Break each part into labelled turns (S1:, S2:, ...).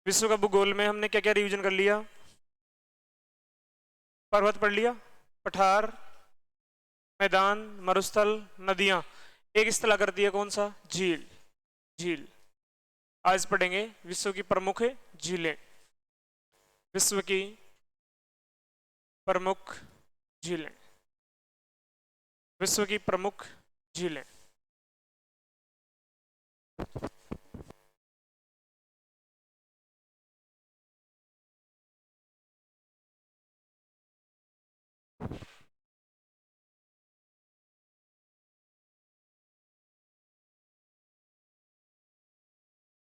S1: विश्व का भूगोल में हमने क्या क्या रिवीजन कर लिया? पर्वत पढ़ लिया, पठार, मैदान, मरुस्थल, नदियां। एक स्थला करती है कौन सा? झील। झील। आज पढ़ेंगे विश्व की प्रमुख झीलें। विश्व की प्रमुख झीलें। विश्व की प्रमुख झीलें।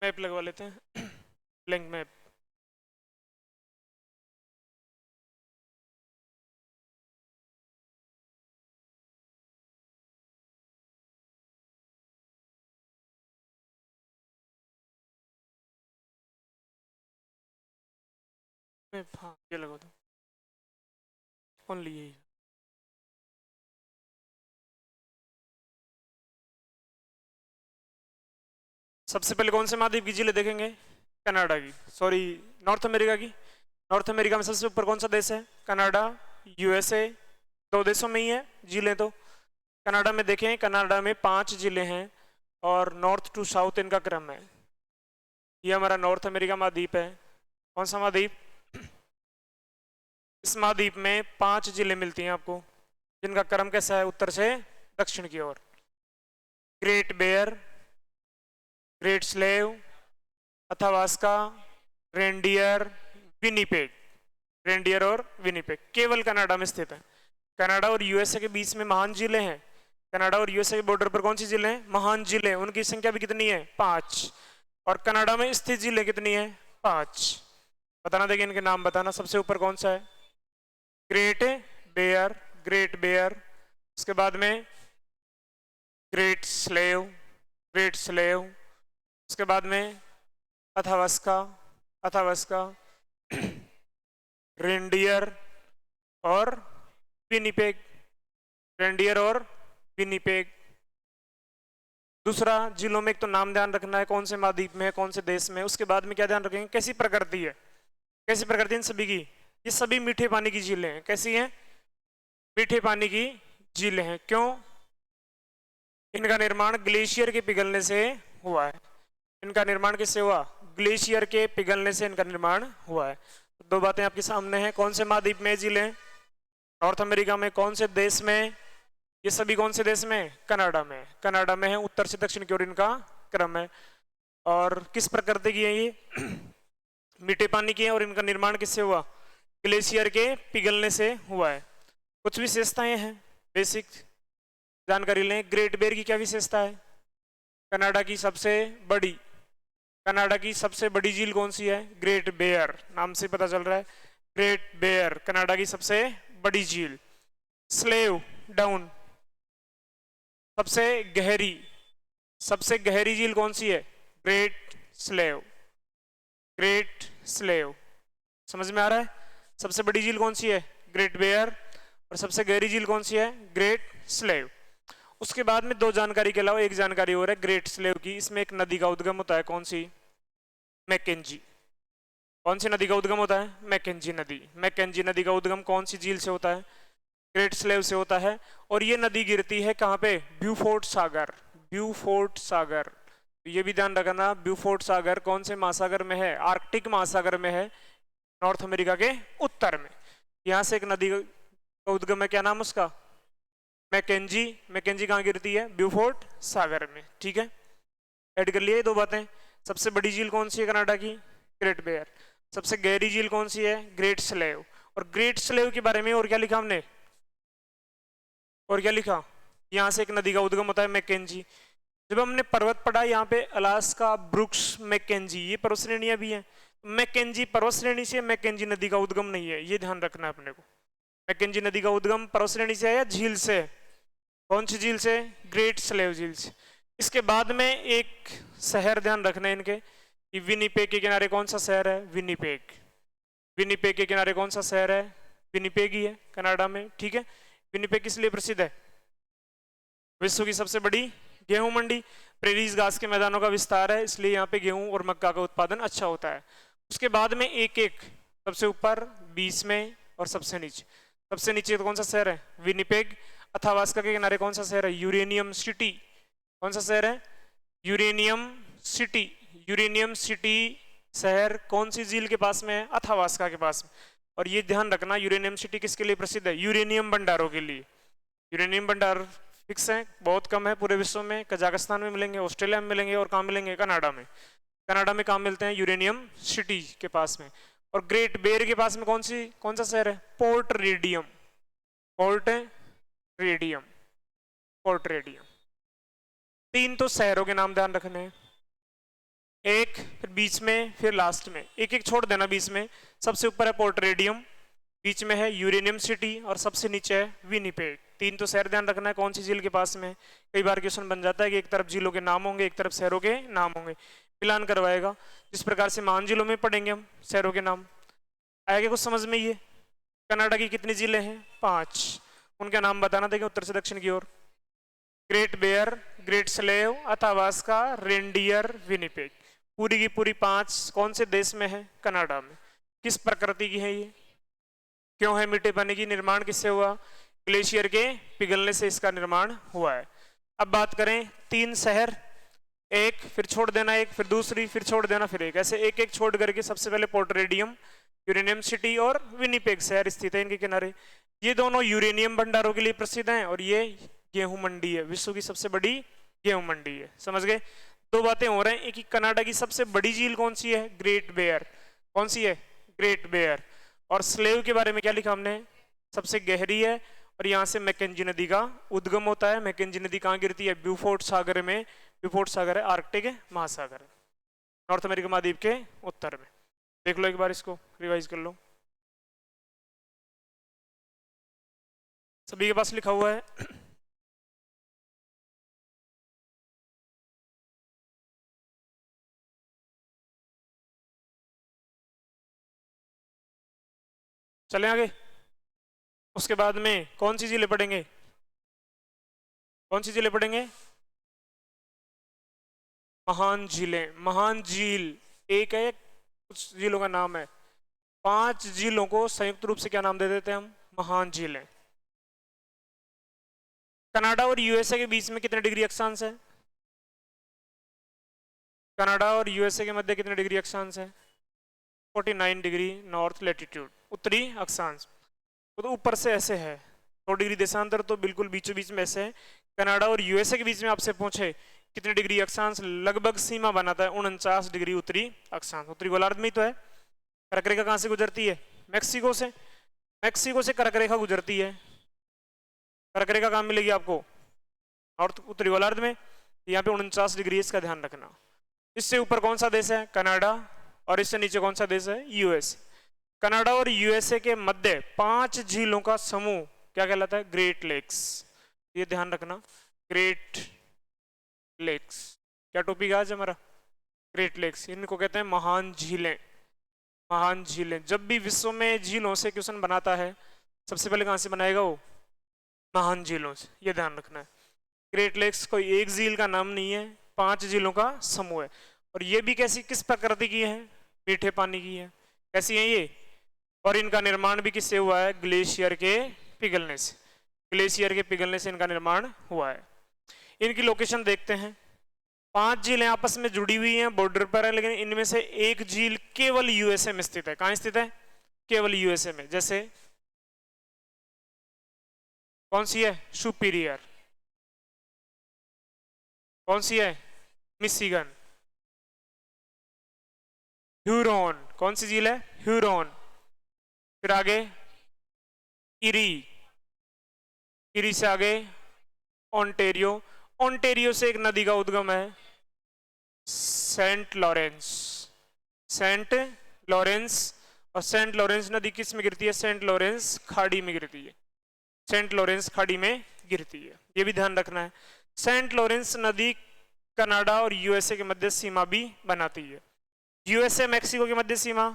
S1: मैप लगवा लेते हैं ब्लैंक मैप। मैप, हाँ ये लगा दो, ओनली यही। सबसे पहले कौन से महाद्वीप की झीलें देखेंगे? कनाडा की, सॉरी नॉर्थ अमेरिका की। नॉर्थ अमेरिका में सबसे ऊपर कौन सा देश है? Canada, USA. दो देशों में ही है झीलें तो। कनाडा में देखें, कनाडा में 5 जिले हैं और नॉर्थ टू साउथ इनका क्रम है। ये हमारा नॉर्थ अमेरिका महाद्वीप है। कौन सा महाद्वीप? इस महाद्वीप में 5 जिले मिलती हैं आपको, जिनका क्रम कैसा है? उत्तर से दक्षिण की ओर। Great Bear, Great Slave, Athabasca, Reindeer, Winnipeg. Reindeer और विनीपेग केवल कनाडा में स्थित है। कनाडा और यूएसए के बीच में महान जिले हैं। कनाडा और यूएसए के बॉर्डर पर कौन सी जिले हैं? महान जिले। उनकी संख्या भी कितनी है? 5। और कनाडा में स्थित जिले कितनी है? 5। बताना, देखिए इनके नाम बताना। सबसे ऊपर कौन सा है? Great Bear, Great Bear. उसके बाद में ग्रेट स्लेव, ग्रेट स्लेव। उसके बाद में अथावास्का, अथावास्का, रेंडियर और विनीपेग। रेंडियर और विनीपेग। दूसरा, जिलों में एक तो नाम ध्यान रखना है, कौन से महाद्वीप में है, कौन से देश में। उसके बाद में क्या ध्यान रखेंगे? कैसी प्रकृति है। कैसी प्रकृति इन सभी की? ये सभी मीठे पानी की झीलें हैं। कैसी हैं? मीठे पानी की झीलें हैं। क्यों? इनका निर्माण ग्लेशियर के पिघलने से हुआ है। इनका निर्माण किससे हुआ? ग्लेशियर के पिघलने से इनका निर्माण हुआ है। तो दो बातें आपके सामने हैं। कौन से महाद्वीप में झीलें? नॉर्थ अमेरिका में। कौन से देश में? ये सभी कौन से देश में? कनाडा में। कनाडा में है। उत्तर से दक्षिण की ओर इनका क्रम है। और किस प्रकृति की है ये? मीठे पानी की है। और इनका निर्माण किससे हुआ? ग्लेशियर के पिघलने से हुआ है। कुछ विशेषताएं हैं, बेसिक जानकारी लें। ग्रेट बेयर की क्या विशेषता है? कनाडा की सबसे बड़ी, कनाडा की सबसे बड़ी झील कौन सी है? Great Bear. नाम से पता चल रहा है, ग्रेट बेयर कनाडा की सबसे बड़ी झील। स्लेव डाउन, सबसे गहरी, सबसे गहरी झील कौन सी है? Great slave, great slave. समझ में आ रहा है? सबसे बड़ी झील कौन सी है? Great Bear. और सबसे गहरी झील कौन सी है? Great Slave. उसके बाद में दो जानकारी के अलावा एक जानकारी और है ग्रेट स्लेव की। इसमें एक नदी का उद्गम होता है। कौन सी? मैकेंजी। कौन सी नदी का उद्गम होता है? मैकेंजी नदी। मैकेंजी नदी का उद्गम कौन सी झील से होता है? ग्रेट स्लेव से होता है। और ये नदी गिरती है कहाँ पे? ब्यूफोर्ट सागर। ब्यूफोर्ट सागर, ये भी ध्यान रखना। ब्यूफोर्ट सागर कौन से महासागर में है? आर्कटिक महासागर में है, नॉर्थ अमेरिका के उत्तर में। यहाँ से एक नदी का उद्गम है, क्या नाम उसका? मैकेंजी। मैकेंजी कहाँ गिरती है? ब्यूफोर्ट सागर में। ठीक है, ऐड कर लिए दो बातें। सबसे बड़ी झील कौन सी है कनाडा की? Great Bear. सबसे गहरी झील कौन सी है? Great Slave. और ग्रेट स्लेव के बारे में और क्या लिखा हमने? और क्या लिखा? यहाँ से एक नदी का उद्गम होता है, मैकेंजी। जब हमने पर्वत पढ़ा यहाँ पे, अलास्का, ब्रुक्स, मैकेंजी, ये पर्वत श्रेणियां भी हैं। मैकेंजी पर्वत श्रेणी से, मैकेंजी नदी का उद्गम नहीं है, ये ध्यान रखना है अपने को। मैकेंजी नदी का उद्गम पर्वत श्रेणी से है या झील से? कौन सी झील से? ग्रेट स्लेव झील से। इसके बाद में एक शहर ध्यान रखना है इनके, कि विनीपेग के किनारे कौन सा शहर है? विनीपेग। विनीपेग के किनारे कौन सा शहर है? विनीपेग ही है कनाडा में। ठीक है, विनीपेग किस लिए प्रसिद्ध है? विश्व की सबसे बड़ी गेहूं मंडी। प्रेरीज घास के मैदानों का विस्तार है, इसलिए यहाँ पे गेहूं और मक्का का उत्पादन अच्छा होता है। उसके बाद में एक एक, सबसे ऊपर, बीच में और सबसे नीचे। सबसे नीचे तो कौन सा शहर है? विनिपेग। अथावास्का के किनारे कौन सा शहर है? Uranium city. कौन सा शहर है? Uranium city. यूरेनियम सिटी शहर कौन सी झील के पास में है? अथावास्का के पास में। और ये ध्यान रखना, यूरेनियम सिटी किसके लिए प्रसिद्ध है? यूरेनियम भंडारों के लिए। यूरेनियम भंडार फिक्स है, बहुत कम है पूरे विश्व में। कजाकिस्तान में मिलेंगे, ऑस्ट्रेलिया में मिलेंगे, और कहाँ मिलेंगे? कनाडा में। कनाडा में कहाँ मिलते हैं? यूरेनियम सिटी के पास में। और ग्रेट बेयर के पास में कौन सा शहर है? Port radium. Port radium. Port radium. तीन तो शहरों के नाम ध्यान रखने हैं, एक फिर बीच में फिर लास्ट में, एक एक छोड़ देना बीच में। सबसे ऊपर है पोर्ट रेडियम, बीच में है यूरेनियम सिटी, और सबसे नीचे है विनिपेग। तीन तो शहर ध्यान रखना है, कौन सी झील के पास में। कई बार क्वेश्चन बन जाता है कि एक तरफ झीलों के नाम होंगे, एक तरफ शहरों के नाम होंगे। मिलान करवाएगा, जिस प्रकार से महान झीलों में पढ़ेंगे हम शहरों के नाम। आएगा कुछ समझ में? ये कनाडा की कितनी झीलें हैं? 5। उनका नाम बताना, देखें उत्तर से दक्षिण की ओर। Great Bear, Great Slave, Athabasca, Reindeer, Winnipeg. पूरी की पूरी 5 कौन से देश में है? कनाडा में। किस प्रकृति की है ये? क्यों है? मीठे पानी की निर्माण किससे हुआ? ग्लेशियर के पिघलने से इसका निर्माण हुआ है। अब बात करें 3 शहर, एक फिर छोड़ देना, एक फिर दूसरी, फिर छोड़ देना, फिर एक, ऐसे एक एक छोड़ करके सबसे पहले पोर्ट रेडियम, यूरेनियम सिटी और विनिपेग शहर स्थित है इनके किनारे। ये दोनों यूरेनियम भंडारों के लिए प्रसिद्ध हैं, और ये गेहूं मंडी है, विश्व की सबसे बड़ी गेहूं मंडी है। समझ गए? 2 बातें हो रहे हैं, एक ही कनाडा की सबसे बड़ी झील कौन सी है? Great Bear. कौन सी है? Great Bear. और स्लेव के बारे में क्या लिखा हमने? सबसे गहरी है, और यहाँ से मैकेंजी नदी का उद्गम होता है। मैकेंजी नदी कहाँ गिरती है? ब्यूफोर्ट सागर में। ब्यूफोर्ट सागर है आर्कटिक महासागर, नॉर्थ अमेरिका महाद्वीप के उत्तर में। देख लो एक बार, इसको रिवाइज कर लो। सभी के पास लिखा हुआ है? चलें आगे। उसके बाद में कौन सी झीलें पढ़ेंगे? कौन सी झीलें पढ़ेंगे? महान झीलें। महान झील एक है, कुछ झीलों का नाम है। 5 झीलों को संयुक्त रूप से क्या नाम दे देते हैं हम? महान झीलें। कनाडा और यूएसए के बीच में कितने डिग्री अक्षांश है? कनाडा और यूएसए के मध्य कितने डिग्री अक्षांश है? 49 डिग्री नॉर्थ लैटिट्यूड, उत्तरी अक्षांश। तो ऊपर से ऐसे है 100 डिग्री देशांतर, तो बिल्कुल बीचों बीच में ऐसे है। कनाडा और यूएसए के बीच में आपसे पूछे कितने डिग्री अक्षांश, लगभग सीमा बनाता है 49 डिग्री उत्तरी अक्षांश। उत्तरी गोलार्ध में ही तो है। कर्क रेखा कहाँ से गुजरती है? मैक्सिको से। मैक्सिको से कर्क रेखा गुजरती है। कर्क रेखा कहाँ मिलेगी आपको? नॉर्थ उत्तरी गोलार्ध में। यहाँ पे 49 डिग्री, इसका ध्यान रखना। इससे ऊपर कौन सा देश है? कनाडा। और इससे नीचे कौन सा देश है? यूएस। कनाडा और यूएसए के मध्य 5 झीलों का समूह क्या कहलाता है? Great Lakes. ये ध्यान रखना, ग्रेट लेक्स। क्या टॉपिक आज हमारा? Great Lakes. इनको कहते हैं महान झीलें। महान झीलें। जब भी विश्व में झीलों से क्वेश्चन बनाता है, सबसे पहले कहां से बनाएगा वो? महान झीलों से। ये ध्यान रखना है। ग्रेट लेक्स कोई एक झील का नाम नहीं है, 5 झीलों का समूह है। और ये भी कैसी, किस प्रकृति की है? मीठे पानी की है। कैसी है ये? और इनका निर्माण भी किससे हुआ है? ग्लेशियर के पिघलने से। ग्लेशियर के पिघलने से इनका निर्माण हुआ है। इनकी लोकेशन देखते हैं। 5 झीलें आपस में जुड़ी हुई हैं, बॉर्डर पर है, लेकिन इनमें से एक झील केवल यूएसए में स्थित है। कहां स्थित है? केवल यूएसए में। जैसे कौन सी है? सुपीरियर। कौन सी है? मिशिगन। ह्यूरॉन। कौन सी झील है? ह्यूरॉन। फिर आगे इरी। इरी से आगे ओंटेरियो। ओंटेरियो से एक नदी का उद्गम है, सेंट लॉरेंस। Saint Lawrence. और सेंट लॉरेंस नदी किस में गिरती है? सेंट लॉरेंस खाड़ी में गिरती है। सेंट लॉरेंस खाड़ी में गिरती है, ये भी ध्यान रखना है। सेंट लॉरेंस नदी कनाडा और यूएसए के मध्य सीमा भी बनाती है। यूएसए मैक्सिको के मध्य सीमा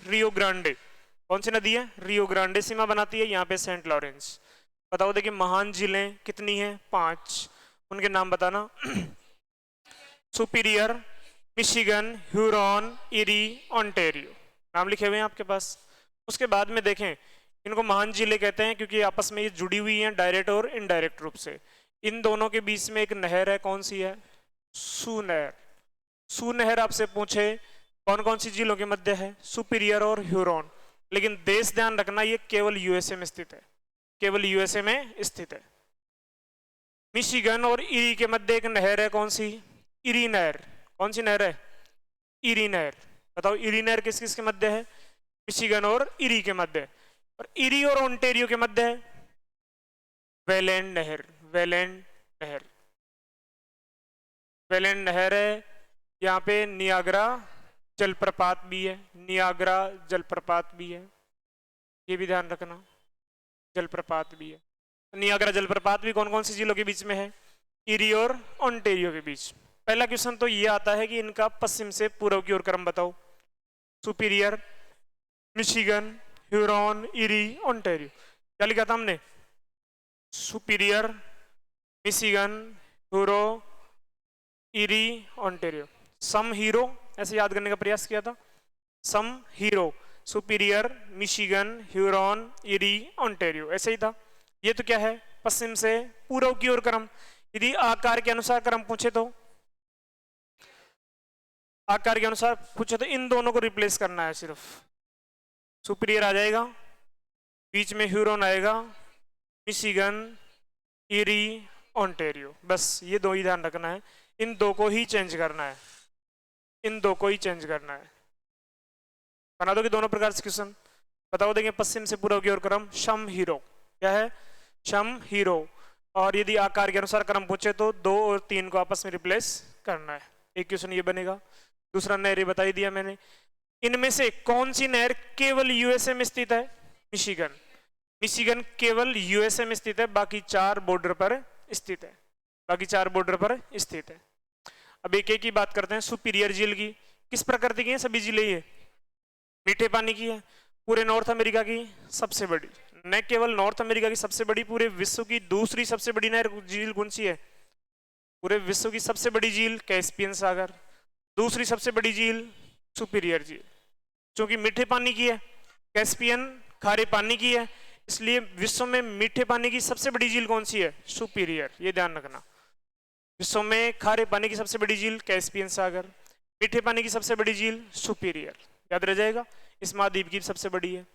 S1: रियो ग्रांडे। कौन सी नदी है? रियो ग्रांडे सीमा बनाती है। यहाँ पे सेंट लॉरेंस। बताओ देखिए, महान झीलें कितनी हैं? 5। उनके नाम बताना। Superior, Michigan, Huron, eri, Ontario, नाम लिखे हुए हैं आपके पास। उसके बाद में देखें, इनको महान जिले कहते हैं क्योंकि आपस में ये जुड़ी हुई हैं डायरेक्ट और इनडायरेक्ट रूप से। इन दोनों के बीच में एक नहर है, कौन सी है? सुनहर। सुनहर आपसे पूछे कौन कौन सी झीलों के मध्य है? सुपीरियर और ह्यूरॉन। लेकिन देश ध्यान रखना, ये केवल यूएसए में स्थित है, केवल यूएसए में स्थित है। मिशिगन और इरी के मध्य एक नहर है, कौन सी? इरी नहर। कौन सी नहर है? इरी नहर। बताओ इरी नहर किस किस के मध्य है? मिशिगन और इरी के मध्य। और इरी और ओंटारियो के मध्य है वेलेंड नहर। वेलेंड नहर, वेलेंड नहर है। यहाँ पे नियाग्रा जलप्रपात भी है, नियाग्रा जलप्रपात भी है, ये भी ध्यान रखना, जलप्रपात भी है। नियाग्रा जलप्रपात भी कौन कौन सी झीलों के बीच में है? इरी और ओंटारियो के बीच। पहला क्वेश्चन तो ये आता है कि इनका पश्चिम से पूर्व की ओर क्रम बताओ। Superior, Michigan, Huron, eri, Ontario. क्या लिखा था हमने? Superior, Michigan, ह्यूरो, eri, Ontario. सम हीरो, ऐसे याद करने का प्रयास किया था। सम hero, superior, Michigan, Huron, eri, Ontario, ऐसे ही था। ये तो क्या है? पश्चिम से पूर्व की ओर क्रम। यदि आकार के अनुसार क्रम पूछे तो, आकार के अनुसार पूछे तो इन दोनों को रिप्लेस करना है सिर्फ। सुपीरियर आ जाएगा, बीच में ह्यूरॉन आएगा, मिशिगन, इरी, ओंटारियो, बस ये दो ही ध्यान रखना है। इन दो को ही चेंज करना है, इन दो को ही चेंज करना है। बना दोगे दोनों प्रकार से क्वेश्चन? बताओ देंगे पश्चिम से पूर्व की ओर क्रम, शम हीरो। क्या है? शम हीरो। और यदि आकार के अनुसार क्रम पूछे तो 2 और 3 को आपस में रिप्लेस करना है। एक क्वेश्चन ये बनेगा। दूसरा नहर ये बता ही दिया मैंने। इनमें से कौन सी नहर केवल यूएसए में स्थित है? मिशिगन। मिशिगन केवल यूएसए में स्थित है, बाकी 4 बॉर्डर पर स्थित है, बाकी 4 बॉर्डर पर स्थित है। अब एक एक की बात करते हैं। सुपीरियर झील की किस प्रकृति की है? सभी झीलें ये मीठे पानी की है। पूरे नॉर्थ अमेरिका की सबसे बड़ी, न केवल नॉर्थ अमेरिका की सबसे बड़ी, पूरे विश्व की दूसरी सबसे बड़ी नहर झील कौन सी है? पूरे विश्व की सबसे बड़ी झील कैस्पियन सागर। दूसरी सबसे बड़ी झील सुपीरियर झील, क्योंकि मीठे पानी की है। कैस्पियन खारे पानी की है, इसलिए विश्व में मीठे पानी की सबसे बड़ी झील कौन सी है? सुपीरियर। ये ध्यान रखना, विश्व में खारे पानी की सबसे बड़ी झील कैस्पियन सागर, मीठे पानी की सबसे बड़ी झील सुपीरियर, याद रह जाएगा। इस महाद्वीप की सबसे बड़ी है।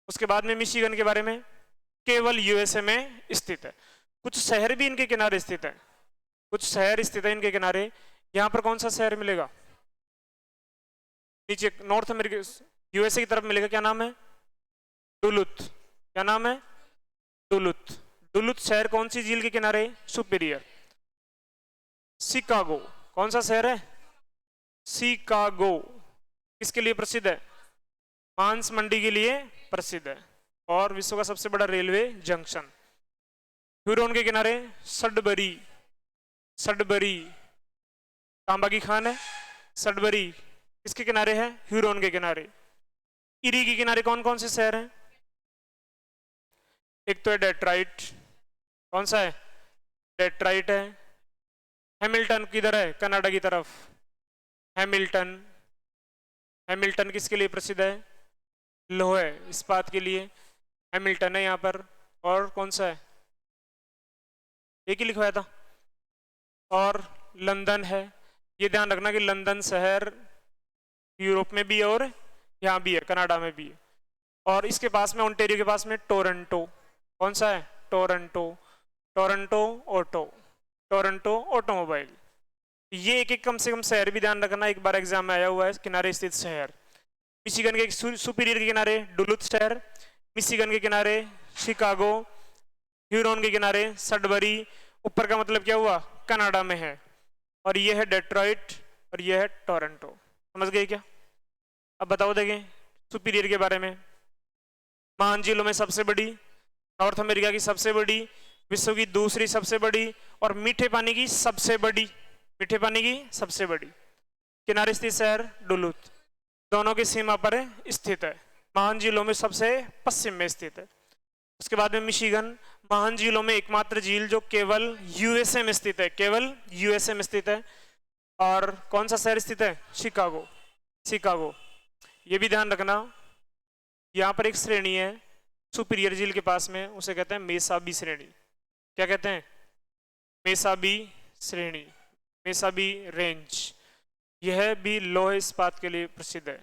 S1: उसके बाद में मिशिगन के बारे में, केवल यूएसए में स्थित है। कुछ शहर भी इनके किनारे स्थित है, कुछ शहर स्थित है इनके किनारे। यहाँ पर कौन सा शहर मिलेगा? नीचे नॉर्थ अमेरिका यूएसए की तरफ मिलेगा, क्या नाम है? डुलुथ। क्या नाम है? डुलुथ। डुलुथ शहर कौन सी झील के किनारे? सुपीरियर। शिकागो, कौन सा शहर है? शिकागो किसके लिए प्रसिद्ध है? मांस मंडी के लिए प्रसिद्ध है और विश्व का सबसे बड़ा रेलवे जंक्शन। ह्यूरॉन के किनारे सडबरी। सडबरी तांबा की खान है। सडबरी किसके किनारे है? ह्यूरॉन के किनारे। इरी के किनारे कौन कौन से शहर हैं? एक तो है डेट्राइट। कौन सा है? डेट्राइट है। हैमिल्टन किधर है? कनाडा की तरफ। हैमिल्टन, हैमिल्टन किसके लिए प्रसिद्ध है? लोहे इस्पात के लिए हैमिल्टन है यहाँ पर। और कौन सा है? एक ही लिखवाया था। और लंदन है। ये ध्यान रखना कि लंदन शहर यूरोप में भी है और यहाँ भी है, कनाडा में भी है। और इसके पास में ओंटारियो के पास में टोरंटो। कौन सा है? Toronto. Toronto auto, Toronto automobile. ये एक एक कम से कम शहर भी ध्यान रखना, एक बार एग्जाम में आया हुआ है। किनारे स्थित शहर, मिशिगन के सुपीरियर के किनारे डुलुथ शहर, मिशिगन के किनारे शिकागो, ह्यूरॉन के किनारे सडबरी। ऊपर का मतलब क्या हुआ? कनाडा में है। और ये है डेट्रॉइट और ये है टोरंटो। समझ गए क्या? अब बताओ देखें सुपीरियर के बारे में। महान झीलों में सबसे बड़ी, नॉर्थ अमेरिका की सबसे बड़ी, विश्व की दूसरी सबसे बड़ी और मीठे पानी की सबसे बड़ी, मीठे पानी की सबसे बड़ी। किनारे स्थित शहर डुलुथ, दोनों की सीमा पर स्थित है। महान झीलों में सबसे पश्चिम में स्थित है। उसके बाद में मिशिगन, महान झीलों में एकमात्र झील जो केवल यूएसए में स्थित है, केवल यूएसए में स्थित है। और कौन सा शहर स्थित है? शिकागो। शिकागो। ये भी ध्यान रखना, यहाँ पर एक श्रेणी है सुपीरियर झील के पास में, उसे कहते हैं मेसाबी श्रेणी। क्या कहते हैं? मेसाबी श्रेणी, मेसाबी रेंज। यह भी लौह इस्पात के लिए प्रसिद्ध है।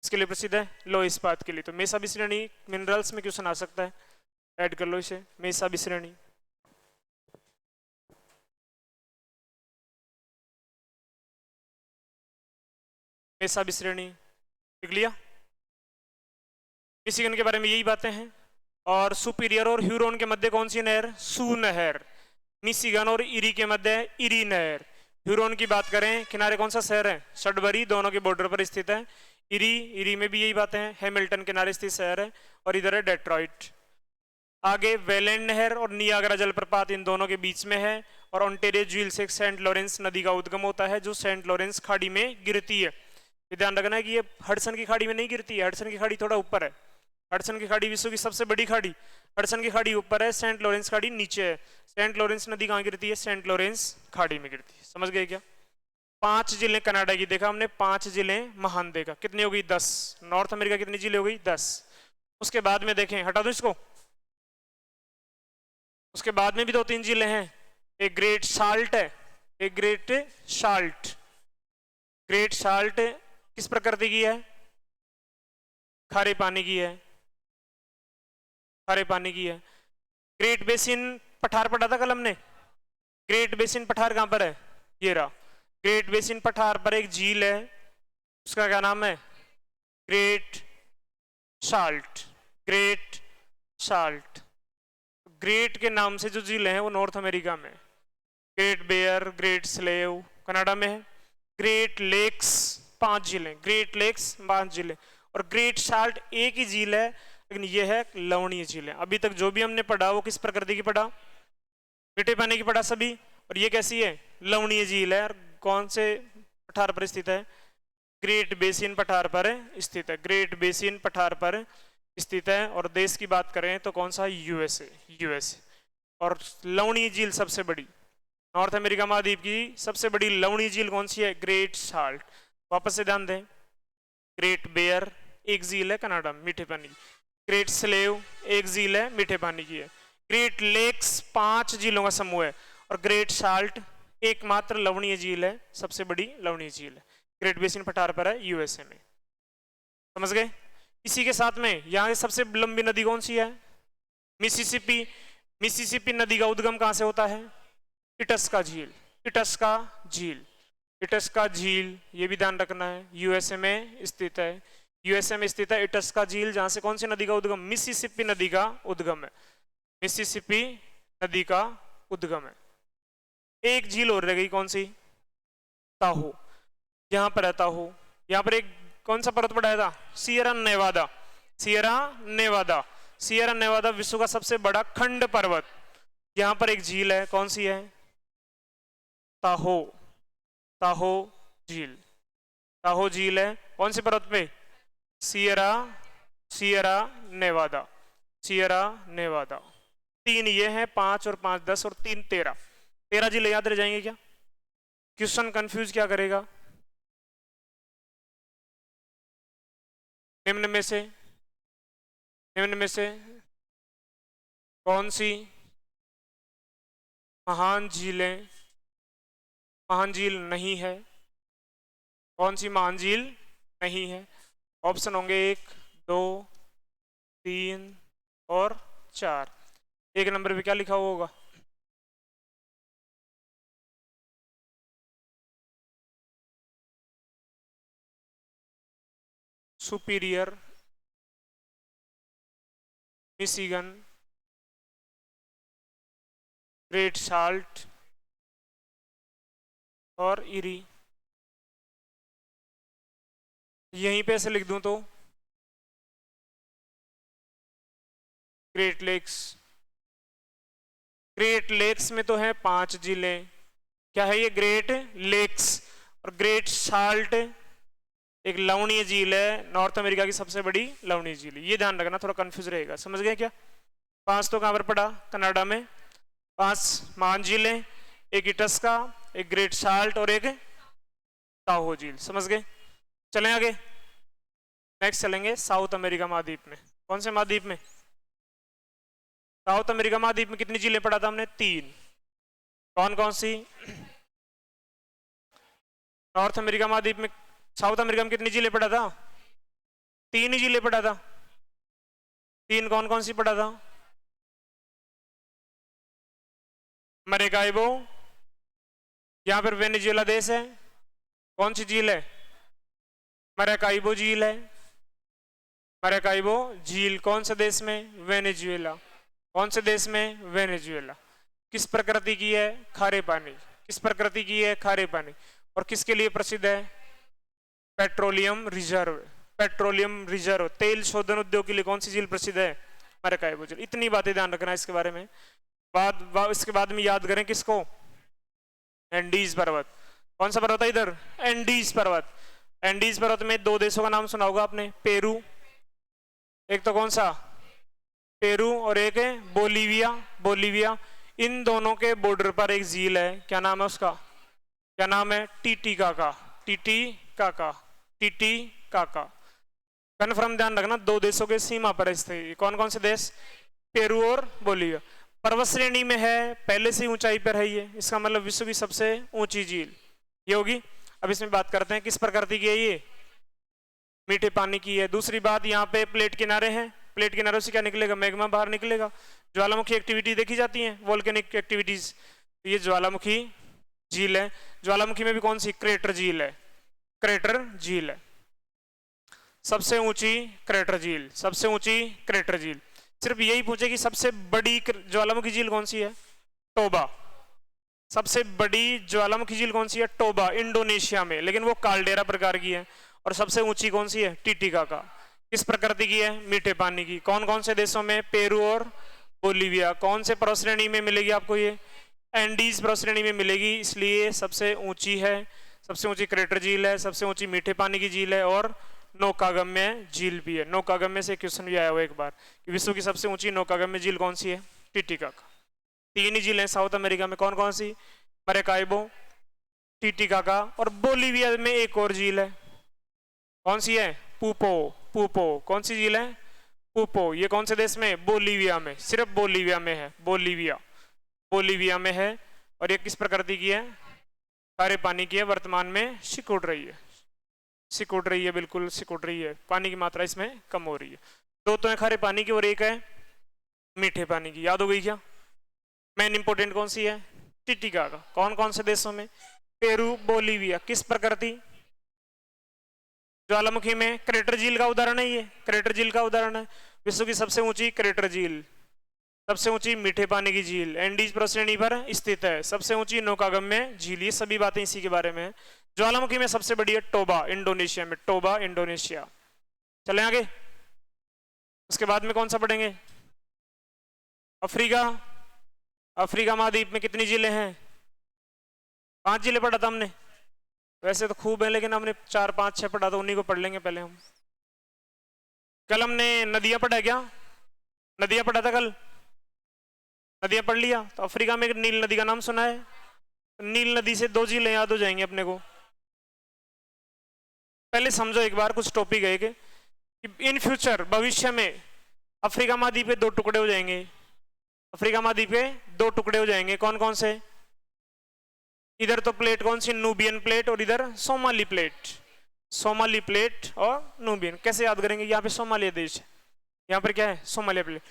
S1: इसके लिए प्रसिद्ध है? लौह इस्पात के लिए। तो मेसाबी श्रेणी मिनरल्स में क्वेश्चन आ सकता है, ऐड कर लो इसे, मेसाबी श्रेणी। मेसाबी श्रेणी लिख लिया। मिशिगन के बारे में यही बातें हैं। और सुपीरियर और ह्यूरोन के मध्य कौन सी नहर? सू नहर। मिशिगन और इरी के मध्य इरी नहर। ह्यूरोन की बात करें, किनारे कौन सा शहर है? सडबरी, दोनों के बॉर्डर पर स्थित है। इरी में भी यही बातें हैं, हैमिल्टन किनारे स्थित शहर है। और इधर है डेट्रॉइट। आगे वेलेंड नहर और नियाग्रा जलप्रपात इन दोनों के बीच में है। और ओंटारियो झील से सेंट लॉरेंस नदी का उद्गम होता है, जो सेंट लॉरेंस खाड़ी में गिरती है। ये ध्यान रखना है कि ये हडसन की खाड़ी में नहीं गिरती है, हडसन की खाड़ी थोड़ा ऊपर है। हडसन की खाड़ी विश्व की सबसे बड़ी खाड़ी, हडसन की खाड़ी ऊपर है, सेंट लॉरेंस खाड़ी नीचे है। सेंट लॉरेंस नदी कहाँ गिरती है? सेंट लॉरेंस खाड़ी में गिरती है। समझ गए क्या? 5 जिले कनाडा की देखा हमने, 5 जिले महान देखा। कितनी हो गई? 10। नॉर्थ अमेरिका कितनी जिले हो गई? 10। उसके बाद में देखें, हटा दो इसको, उसके बाद में भी 2-3 जिले हैं। एक ग्रेट साल्ट है, एक ग्रेट साल्ट। ग्रेट साल्ट किस प्रकृति की है? खारे पानी की है, खारे पानी की है। ग्रेट बेसिन पठार पढ़ा था कल हमने। ग्रेट बेसिन पठार कहां पर है? ये रहा। ग्रेट बेसिन पठार पर एक झील है, उसका क्या नाम है? Great Salt. Great Salt. Great के नाम से जो झील है वो नॉर्थ अमेरिका में। Great Bear, Great Slave Canada में है। ग्रेट लेक्स 5 जिले, ग्रेट लेक्स 5 जिले। और ग्रेट साल्ट एक ही झील है, लेकिन यह है लवणीय झील है। अभी तक जो भी हमने पढ़ा वो किस प्रकृति की पढ़ा? मीठे पानी की पढ़ा सभी। और ये कैसी है? लवणीय झील है। और कौन से पठार पर स्थित है? ग्रेट बेसिन पठार पर स्थित है। ग्रेट बेसिन पठार पर स्थित है। और देश की बात करें तो कौन सा? यूएसए। यूएसए। और लवणीय झील सबसे बड़ी, नॉर्थ अमेरिका महाद्वीप की सबसे बड़ी लवणीय झील कौन सी है? Great salt. वापस से ध्यान दें, ग्रेट बेयर एक झील है कनाडा में मीठे पानी की। ग्रेट स्लेव एक झील है मीठे पानी की है। ग्रेट लेक्स 5 झीलों का समूह है। और ग्रेट साल्ट एकमात्र लवणीय झील है, सबसे बड़ी लवणीय झील है। ग्रेट बेसिन पठार पर है यूएसए में। समझ गए? इसी के साथ में यहाँ की सबसे लंबी नदी कौन सी है? मिसिसिपी। मिसिसिपी नदी का उद्गम कहाँ से होता है? इटस्का झील। इटस्का झील। इटस्का झील ये भी ध्यान रखना है, यूएसए में स्थित है। यूएसए में स्थित है इटस्का झील, जहां से कौन सी नदी का उद्गम? मिसिसिपी नदी का उद्गम है। मिसिसिपी नदी का उद्गम है। एक झील और रह गई, कौन सी? ताहो। यहां पर है ताहो। यहां पर एक कौन सा पर्वत पड़ा था? Sierra Nevada. Sierra Nevada. Sierra Nevada विश्व का सबसे बड़ा खंड पर्वत। यहां पर एक झील है, कौन सी है? ताहो। ताहो झील। ताहो झील है कौन से पर्वत पे? Sierra, Sierra Nevada. Sierra Nevada. 3 ये है, 5 और 5 10 और 3 13। 13 जिले याद रह जाएंगे क्या? क्वेश्चन कंफ्यूज क्या करेगा? निम्न में से कौन सी महान झीलें महान झील नहीं है? कौन सी महान झील नहीं है? ऑप्शन होंगे 1 2 3 और 4। 1 नंबर पे क्या लिखा हुआ होगा? सुपीरियर, मिशिगन, ग्रेट साल्ट और इरी। यहीं पे ऐसे लिख दूं तो ग्रेट लेक्स। ग्रेट लेक्स में तो है 5 जिले। क्या है ये? Great Lakes. और ग्रेट साल्ट एक लवणीय झील है, नॉर्थ अमेरिका की सबसे बड़ी लवणीय झील। ये ध्यान रखना, थोड़ा कंफ्यूज रहेगा। समझ गए क्या? 5 तो कहां पर पड़ा? कनाडा में। 5 महान झीलें, एक इटस्का, एक ग्रेट साल्ट और एक ताहो झील। समझ गए? चलें आगे, नेक्स्ट चलेंगे साउथ अमेरिका महाद्वीप में। कौन से महाद्वीप में? साउथ अमेरिका महाद्वीप में कितनी झीलें पढ़ा था हमने? 3। कौन कौन सी? नॉर्थ अमेरिका महाद्वीप में, साउथ अमेरिका में कितनी झीलें पढ़ा था? 3 ही झीलें पढ़ा था। 3 कौन कौन सी पढ़ा था? मरेकाइबो, यहां पर वेनेजुएला देश है, कौन सी झील है? मरेकाइबो झील है। मरेकाइबो झील कौन से देश में? वेनेजुएला। कौन से देश में? वेनेजुएला। किस प्रकृति की है? खारे पानी। किस प्रकृति की है? खारे पानी। और किसके लिए प्रसिद्ध है? Petroleum reserve. पेट्रोलियम रिजर्व, तेल शोधन उद्योग के लिए कौन सी झील प्रसिद्ध है? मरेकाइबो झील। इतनी बातें ध्यान रखना इसके बारे में। इसके बाद में याद करें किसको? एंडीज पर्वत। कौन सा पर्वत है इधर? एंडीज पर्वत। एंडीज पर्वत में 2 देशों का नाम सुना होगा आपने, पेरू, एक तो कौन सा? पेरू, और एक है बोलीविया। बोलीविया। इन दोनों के बॉर्डर पर एक झील है, क्या नाम है उसका? क्या नाम है? टीटीकाका। टीटीकाका। टीटीकाका। कन्फर्म ध्यान रखना, 2 देशों के सीमा पर स्थित। कौन कौन से देश? पेरू और बोलीविया। पर्वत श्रेणी में है, पहले से ऊंचाई पर है ये, इसका मतलब विश्व की सबसे ऊंची झील ये होगी। अब इसमें बात करते हैं किस प्रकृति की है ये? मीठे पानी की है। दूसरी बात, यहाँ पे प्लेट किनारे हैं, प्लेट किनारों से क्या निकलेगा? मैग्मा बाहर निकलेगा। ज्वालामुखी एक्टिविटी देखी जाती है, वोल्केनिक एक्टिविटीज। ये ज्वालामुखी झील है। ज्वालामुखी में भी कौन सी? क्रेटर झील है। क्रेटर झील है, सबसे ऊंची क्रेटर झील। सबसे ऊंची क्रेटर झील। सिर्फ यही पूछे कि सबसे बड़ी ज्वालामुखी झील कौन सी है? टोबा। सबसे बड़ी ज्वालामुखी झील कौन सी है? टोबा, इंडोनेशिया में, लेकिन वो काल्डेरा प्रकार की है। और सबसे ऊंची कौन सी है? टीटीकाका। किस प्रकृति की है? मीठे पानी की। कौन कौन से देशों में? पेरू और बोलीविया। कौन से पर्वत श्रेणी में मिलेगी आपको ये? एंडीज पर्वत श्रेणी में मिलेगी, इसलिए सबसे ऊंची है। सबसे ऊंची क्रेटर झील है, सबसे ऊंची मीठे पानी की झील है, और नौकागम्य झील भी है। नौकागम्य से क्वेश्चन भी आया हुआ एक बार कि विश्व की सबसे ऊंची नौकागम्य झील कौन सी है? टीटीकाका। 3 ही झीलें साउथ अमेरिका में, कौन कौन सी? मरेकाइबो, टीटीकाका, और बोलीविया में एक और झील है, कौन सी है? पूपो। पूपो। कौन सी झील है? पूपो। ये कौन से देश में? बोलीविया में। सिर्फ बोलीविया में है, बोलीविया। बोलीविया में है। और ये किस प्रकृति की है? खारे पानी की है। वर्तमान में सिकुड़ रही है, सिकुड़ रही है, बिल्कुल सिकुड़ रही है। पानी की मात्रा इसमें कम हो रही है। 2 तो है खारे पानी की और एक है मीठे पानी की। याद हो गई क्या? मेन इंपोर्टेंट कौन सी है? टीटीकाका। कौन कौन से देशों में? Peru, Bolivia. किस प्रकृति? ज्वालामुखी में। क्रेटर झील का उदाहरण है ये, क्रेटर झील का उदाहरण है। विश्व की सबसे ऊंची क्रेटर झील, सबसे ऊंची मीठे पानी की झील, एंडीज पर्वत श्रेणी पर स्थित है, सबसे ऊंची नौकागम्य झील। ये सभी बातें इसी के बारे में है। ज्वालामुखी में सबसे बड़ी है टोबा, इंडोनेशिया में। Toba, Indonesia. चलें आगे। उसके बाद में कौन सा पढ़ेंगे? अफ्रीका। अफ्रीका महाद्वीप में कितनी झीलें हैं? 5 झीलें पढ़ा था हमने। वैसे तो खूब है, लेकिन हमने 4, 5, 6 पढ़ा था, उन्हीं को पढ़ लेंगे पहले हम। कल हमने नदियां पढ़ा क्या? नदियां पढ़ा था कल, नदियां पढ़ लिया। तो अफ्रीका में एक नील नदी का नाम सुना है? नील नदी से 2 झीलें याद हो जाएंगे अपने को। पहले समझो एक बार, कुछ टॉपिक है कि इन फ्यूचर, भविष्य में अफ्रीका महाद्वीप के 2 टुकड़े हो जाएंगे। अफ्रीका महाद्वीप के 2 टुकड़े हो जाएंगे। कौन कौन से? इधर तो प्लेट कौन सी? नूबियन प्लेट, और इधर सोमाली प्लेट। सोमाली प्लेट और नूबियन। कैसे याद करेंगे? यहाँ पे सोमालिया देश है, यहाँ पर क्या है? Somalia plate.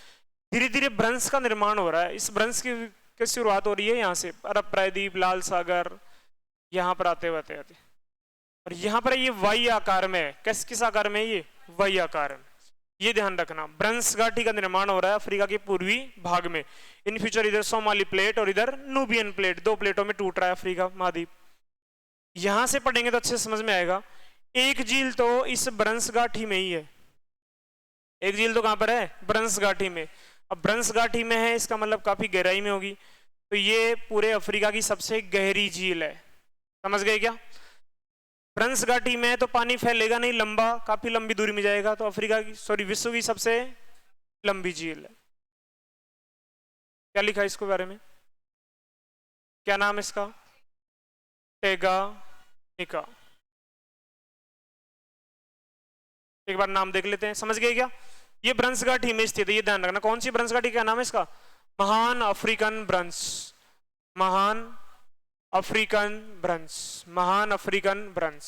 S1: धीरे धीरे भ्रंश का निर्माण हो रहा है। इस भ्रंश की शुरुआत हो रही है यहाँ से, अरब प्रायद्वीप, लाल सागर, यहाँ पर आते आते आते, और यहाँ पर ये वाई आकार में है। किस आकार में है ये? वाई आकार में। ये ध्यान रखना, भ्रंश घाटी का निर्माण हो रहा है अफ्रीका के पूर्वी भाग में। इन फ्यूचर इधर सोमाली प्लेट और इधर नूबियन प्लेट, 2 प्लेटों में टूट रहा है अफ्रीका महाद्वीप। यहां से पढ़ेंगे तो अच्छे समझ में आएगा। एक झील तो इस भ्रंश घाटी में ही है। एक झील तो कहां पर है? भ्रंश घाटी में। अब भ्रंश घाटी में है, इसका मतलब काफी गहराई में होगी। तो ये पूरे अफ्रीका की सबसे गहरी झील है। समझ गए क्या? भ्रंश घाटी में तो पानी फैलेगा नहीं, लंबा, काफी लंबी दूरी में जाएगा। तो अफ्रीका की, विश्व की सबसे लंबी झील है। क्या लिखा है इसके बारे में? क्या नाम है इसका? टेगानिका। एक बार नाम देख लेते हैं, समझ गए क्या? ये ब्रंश घाटी में स्थित है, ये ध्यान रखना। कौन सी ब्रंश घाटी, क्या नाम है इसका? महान अफ्रीकन ब्रंश, महान अफ्रीकन ब्रंश, महान अफ्रीकन ब्रंश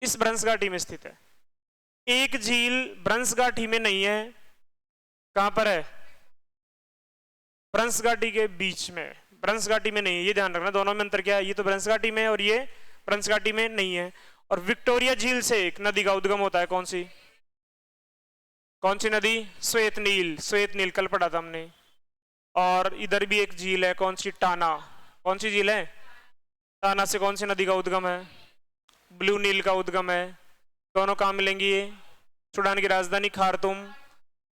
S1: इस ब्रंश घाटी में स्थित है। एक झील ब्रंश घाटी में नहीं है, कहां पर है? ब्रंश घाटी के बीच में, ब्रंश घाटी में नहीं है, ये ध्यान रखना। दोनों में अंतर क्या है? ये तो ब्रंश घाटी में है और ये ब्रंश घाटी में नहीं है। और विक्टोरिया झील से एक नदी का उद्गम होता है, कौन सी? कौन सी नदी? श्वेत नील, श्वेत नील कल पढ़ा था हमने। और इधर भी एक झील है, कौन सी? टाना। कौन सी झील है? टाना से कौन सी नदी का उद्गम है? ब्लू नील का उद्गम है। दोनों कहाँ मिलेंगी? ये सूडान की राजधानी खार्तूम,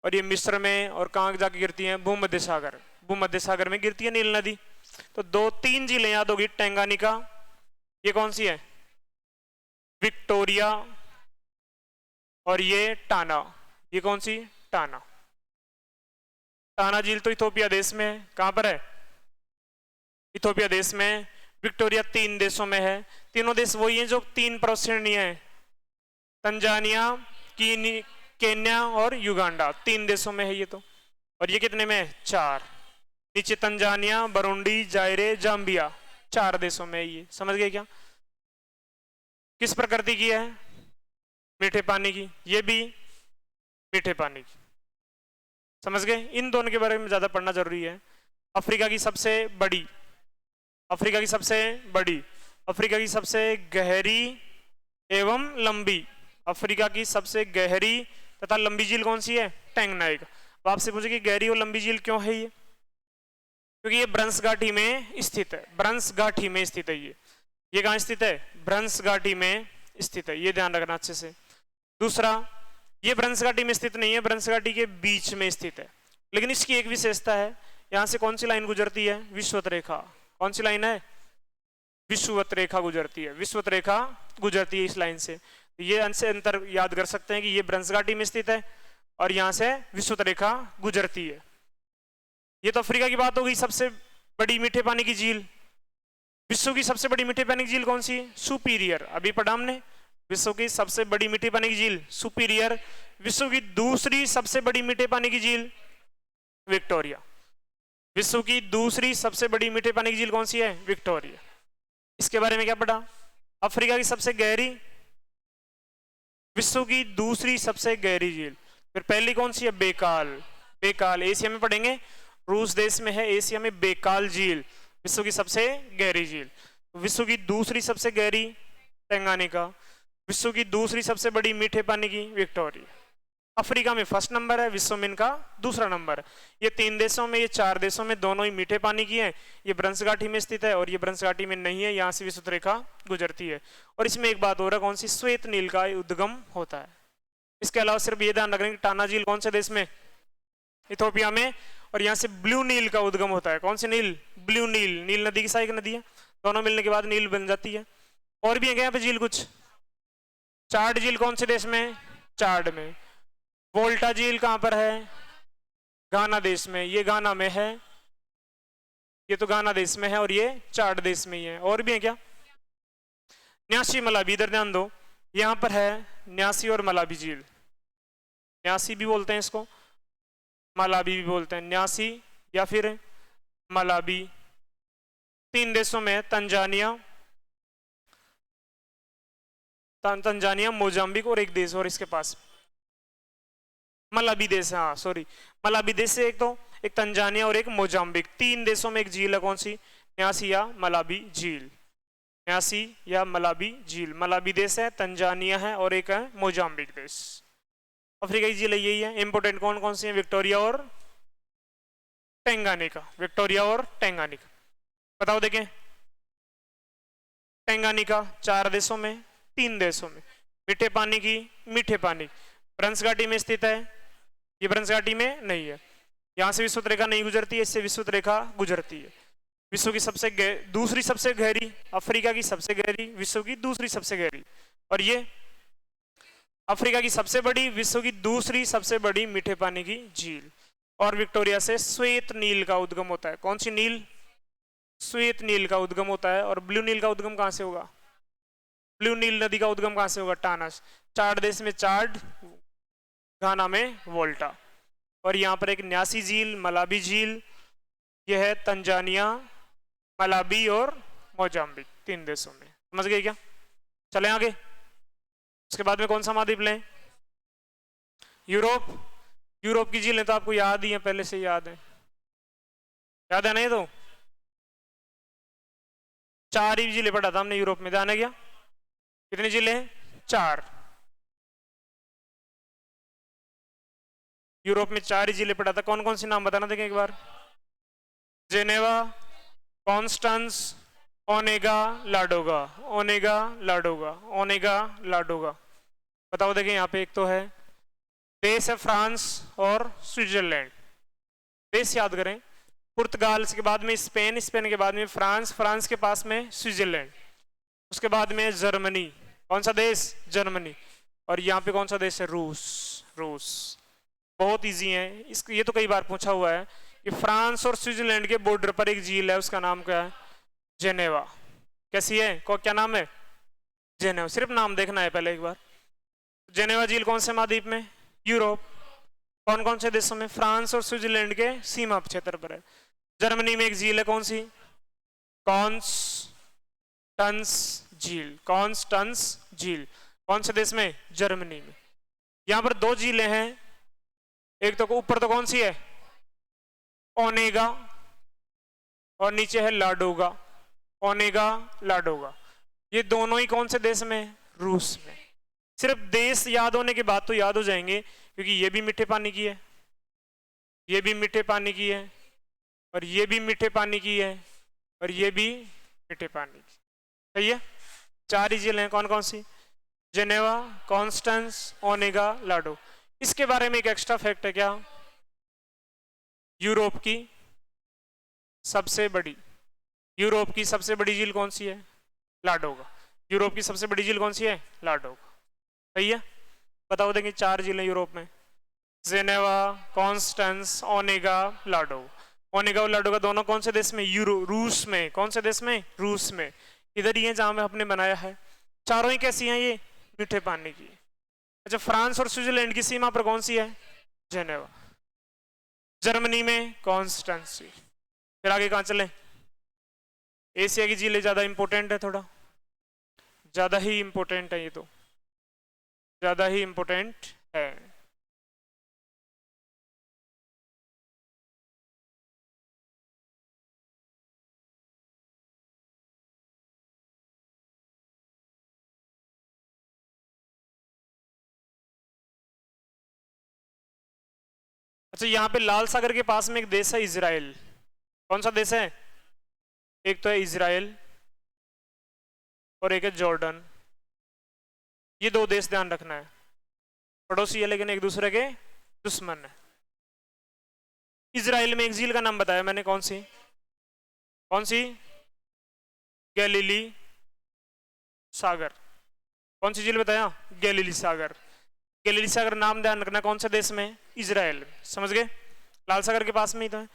S1: और ये मिस्र में, और कहाँ जाके गिरती है? भूमध्य सागर, भूमध्य सागर में गिरती है नील नदी। तो 2-3 झीलें याद होगी, टेंगानिका, ये कौन सी है? विक्टोरिया, और ये टाना, ये कौन सी? टाना। टाना झील तो इथोपिया देश में है, कहां पर है? इथोपिया देश में। विक्टोरिया 3 देशों में है। तीनों देश वही हैं जो 3 पड़ोसी है, तंजानिया, केन्या और युगांडा, 3 देशों में है ये तो। और ये कितने में है? 4। नीचे तंजानिया, बरूंडी, जायरे, जाम्बिया, 4 देशों में है ये, समझ गए क्या? किस प्रकृति की है? मीठे पानी की। ये भी मीठे पानी की, समझ गए? इन दोनों के बारे में ज्यादा पढ़ना जरूरी है। अफ्रीका की सबसे बड़ी, अफ्रीका की सबसे बड़ी, अफ्रीका की सबसे गहरी एवं लंबी, अफ्रीका की सबसे गहरी तथा लंबी झील कौन सी है? टेंगनाइक। अब आपसे पूछे कि गहरी और लंबी झील क्यों है ये? क्योंकि ये ब्रंश घाटी में स्थित है, ब्रंश घाटी में स्थित है ये कहाँ स्थित है? ब्रंश घाटी में स्थित है, ये ध्यान रखना अच्छे से। दूसरा, ये ब्रंश घाटी में स्थित नहीं है, ब्रंश घाटी के बीच में स्थित है। लेकिन इसकी एक विशेषता है, यहां से कौन सी लाइन गुजरती है? विषुवत रेखा। कौन सी लाइन है? विषुवत रेखा गुजरती है, विषुवत रेखा गुजरती है इस लाइन से। ये अंतर याद कर सकते हैं कि ये ब्रंश घाटी में स्थित है और यहां से विषुवत रेखा गुजरती है। ये तो अफ्रीका की बात हो गई। सबसे बड़ी मीठे पानी की झील, विश्व की सबसे बड़ी मीठे पानी की झील कौन सी? सुपीरियर, अभी पढ़ा हमने। विश्व की सबसे बड़ी मीठे पानी की झील सुपीरियर। विश्व की दूसरी सबसे बड़ी मीठे पानी की झील विक्टोरिया। विश्व की दूसरी सबसे बड़ी मीठे पानी की झील कौन सी है? विक्टोरिया। इसके बारे में क्या पढ़ा? अफ्रीका की सबसे गहरी, विश्व की दूसरी सबसे गहरी झील। फिर पहली कौन सी है? बेकाल, बेकाल एशिया में पढ़ेंगे, रूस देश में है, एशिया में बेकाल झील विश्व की सबसे गहरी झील। विश्व की दूसरी सबसे गहरी टेंगानिका, विश्व की दूसरी सबसे बड़ी मीठे पानी की विक्टोरिया। अफ्रीका में फर्स्ट नंबर है, विश्व में इनका दूसरा नंबर है। ये 3 देशों में, ये 4 देशों में, दोनों ही मीठे पानी की है। ये ब्रंश घाटी में स्थित है और ये ब्रंश घाटी में नहीं है, यहाँ से विषुवत रेखा गुजरती है। और इसमें एक बात हो रहा है, कौन सी? श्वेत नील का उद्गम होता है। इसके अलावा सिर्फ ये ध्यान रखें कि टाना झील कौन से देश में? इथोपिया में। और यहाँ से ब्लू नील का उद्गम होता है। कौन सी नील? ब्लू नील, नील नदी की सहायक नदी है, दोनों मिलने के बाद नील बन जाती है। और भी है यहाँ पे झील कुछ? चाड झील कौन से देश में? चाड में। वोल्टा झील कहां पर है? घाना देश में, ये घाना में है, ये तो घाना देश में है और ये चाड देश में ही है। और भी है क्या? न्यासी मलाबी, इधर ध्यान दो, यहां पर है न्यासी और मलाबी झील। न्यासी भी बोलते हैं इसको, मलाबी भी बोलते हैं, न्यासी या फिर मलाबी। 3 देशों में, तंजानिया, तंजानिया, मोजाम्बिक और एक देश और इसके पास मलाबी देश, हाँ सॉरी, मलाबी देश से एक तंजानिया और एक मोजाम्बिक, 3 देशों में एक झील है। कौन सी? न्यासी या मलाबी झील, न्यासी या मलाबी झील। मलाबी देश है, तंजानिया है और एक है मोजाम्बिक देश। अफ्रीका की झील यही है। इंपोर्टेंट कौन कौन सी है? विक्टोरिया और टेंगानिका, विक्टोरिया और टेंगानिका। बताओ देखें, टेंगानिका 4 देशों में, 3 देशों में, मीठे पानी की, मीठे पानी, ब्रंश घाटी में स्थित है, ये ब्रंश घाटी में नहीं है, यहां से विषुवत रेखा नहीं गुजरती है, इससे विषुवत रेखा गुजरती है। विश्व की सबसे दूसरी सबसे गहरी, अफ्रीका की सबसे गहरी, विश्व की दूसरी सबसे गहरी, और ये अफ्रीका की सबसे बड़ी, विश्व की दूसरी सबसे बड़ी मीठे पानी की झील। और विक्टोरिया से श्वेत नील का उद्गम होता है। कौन सी नील? श्वेत नील का उद्गम होता है। और ब्लू नील का उद्गम कहां से होगा? ब्लू नील नदी का उद्गम कहां से होगा? टानस। चाड देश में चाड, घाना में वोल्टा। और यहाँ पर एक न्यासी झील, मलाबी झील, यह है तंजानिया, मलाबी और मोजाम्बिक, 3 देशों में। समझ गए क्या? चलें आगे। उसके बाद में कौन सा महाद्वीप लें? यूरोप। यूरोप की झीलें तो आपको याद ही है, पहले से याद है, याद है नहीं? तो 4 ही जिले पढ़ा था हमने यूरोप में, ध्यान है क्या? कितने जिले हैं? 4। यूरोप में 4 ही जिले पढ़ा था। कौन कौन से नाम बताना देखें एक बार? Geneva, Constance, Onega, Ladoga, Onega, Ladoga, Onega, Ladoga. बताओ देखें यहाँ पे। एक तो है देश है फ्रांस और स्विट्जरलैंड। देश याद करें। पुर्तगाल के बाद में स्पेन, स्पेन के बाद में फ्रांस, फ्रांस के पास में स्विट्जरलैंड, उसके बाद में जर्मनी। कौन सा देश? जर्मनी। और यहाँ पे कौन सा देश है? रूस। रूस। बहुत इजी है। ये तो कई बार पूछा हुआ है कि फ्रांस और स्विट्जरलैंड के बॉर्डर पर एक झील है, उसका नाम क्या है? जेनेवा। कैसी है? क्या नाम है? जेनेवा। सिर्फ नाम देखना है पहले एक बार। जेनेवा झील कौन से महाद्वीप में? यूरोप। कौन कौन से देशों में? फ्रांस और स्विट्जरलैंड के सीमा क्षेत्र पर है। जर्मनी में एक झील है, कौन सी? कॉन्स्टंस झील। कॉन्स्टंस झील कौन से देश में? जर्मनी में। यहां पर 2 झीलें हैं। एक तो ऊपर तो कौन सी है? ओनेगा, और नीचे है लाडोगा। Onega, Ladoga. ये दोनों ही कौन से देश में? रूस में। सिर्फ देश याद होने के बाद तो याद हो जाएंगे, क्योंकि ये भी मीठे पानी की है, ये भी मीठे पानी की है, और ये भी मीठे पानी की है, और ये भी मीठे पानी की। सही है? 4 ही झीलें हैं। कौन कौन सी? जेनेवा, कॉन्स्टेंस, ओनेगा, लाडो। इसके बारे में एक एक्स्ट्रा फैक्ट है क्या? यूरोप की सबसे बड़ी झील कौन सी है? लाडोगा। यूरोप की सबसे बड़ी झील कौन सी है? लाडोगा। सही है? बताओ देंगे 4 झीलें यूरोप में। जेनेवा, कॉन्स्टेंस, ओनेगा, लाडो। ओनेगा और लाडोगा दोनों कौन से देश में? रूस में। कौन से देश में? रूस में। इधर ही है जहां में हमने बनाया है। चारों ही कैसी हैं? ये मीठे पानी की। अच्छा, फ्रांस और स्विट्जरलैंड की सीमा पर कौन सी है? जेनेवा। जर्मनी में कॉन्स्टेंस। फिर आगे कहां चले? एशिया की झीलें ज्यादा इंपॉर्टेंट है, थोड़ा ज्यादा ही इंपॉर्टेंट है, ये तो ज्यादा ही इंपॉर्टेंट है। अच्छा, यहाँ पे लाल सागर के पास में एक देश है इजराइल। कौन सा देश है? एक तो है इजराइल और एक है जॉर्डन। ये 2 देश ध्यान रखना है। पड़ोसी है लेकिन एक दूसरे के दुश्मन है। इजराइल में एक झील का नाम बताया मैंने, कौन सी? कौन सी? गैलीली सागर। कौन सी झील बताया? गैलीली सागर। गैलीली सागर नाम ध्यान रखना, कौन से देश में? इजराइल। समझ गए? लाल सागर के पास में ही तो है।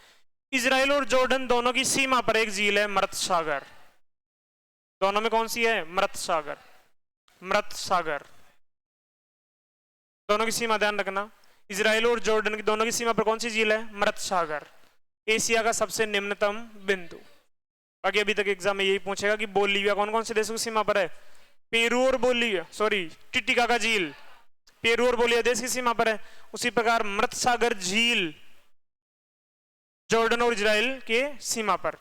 S1: इजराइल और जॉर्डन दोनों की सीमा पर एक झील है, मृत सागर। दोनों में कौन सी है? मृत सागर। मृत सागर। दोनों की सीमा ध्यान रखना। इजराइल और जॉर्डन की दोनों की सीमा पर कौन सी झील है? मृत सागर। एशिया का सबसे निम्नतम बिंदु। बाकी अभी तक एग्जाम में यही पूछेगा कि बोलीविया कौन कौन से देशों की सीमा पर है? पेरू और बोलीविया, सॉरी, टिटिकाका झील पेरू और बोलिविया देश की सीमा पर है। उसी प्रकार मृत सागर झील जॉर्डन और इजराइल के सीमा पर।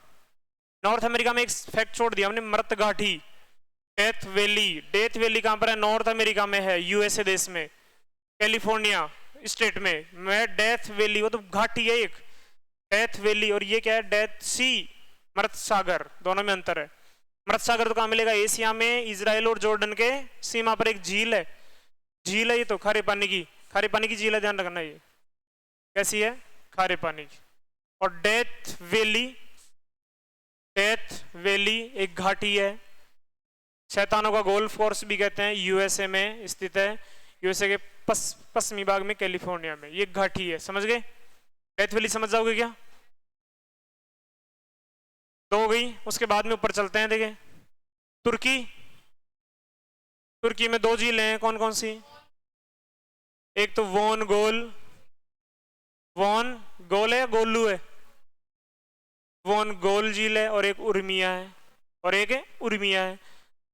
S1: नॉर्थ अमेरिका में एक फैक्ट छोड़ दिया हमने, मृत घाटी, डेथ वैली। डेथ वैली कहां पर है? नॉर्थ अमेरिका में है, यूएसए देश में, कैलिफोर्निया स्टेट में डेथ वैली। वो तो घाटी है एक, डेथ वैली। और ये क्या है? डेथ सी, मृत सागर। दोनों में अंतर है। मृत सागर तो कहां मिलेगा? एशिया में, इजराइल और जॉर्डन के सीमा पर एक झील है। झील है ये तो, खारे पानी की झील है, ध्यान रखना। ये कैसी है? खारे पानी की। और डेथ वैली एक घाटी है, शैतानों का गोल्फ कोर्स भी कहते हैं, यूएसए में स्थित है। यूएसए के पश्चिमी भाग में, कैलिफोर्निया में। ये घाटी है। समझ गए? डेथ वैली समझ जाओगे क्या? 2 हो गई। उसके बाद में ऊपर चलते हैं। देखिए, तुर्की तुर्की में दो झीलें हैं, कौन कौन सी? एक तो वोन गोल है या गोलू है? वोन गोल झील है, और एक उर्मिया है, और एक है उर्मिया है।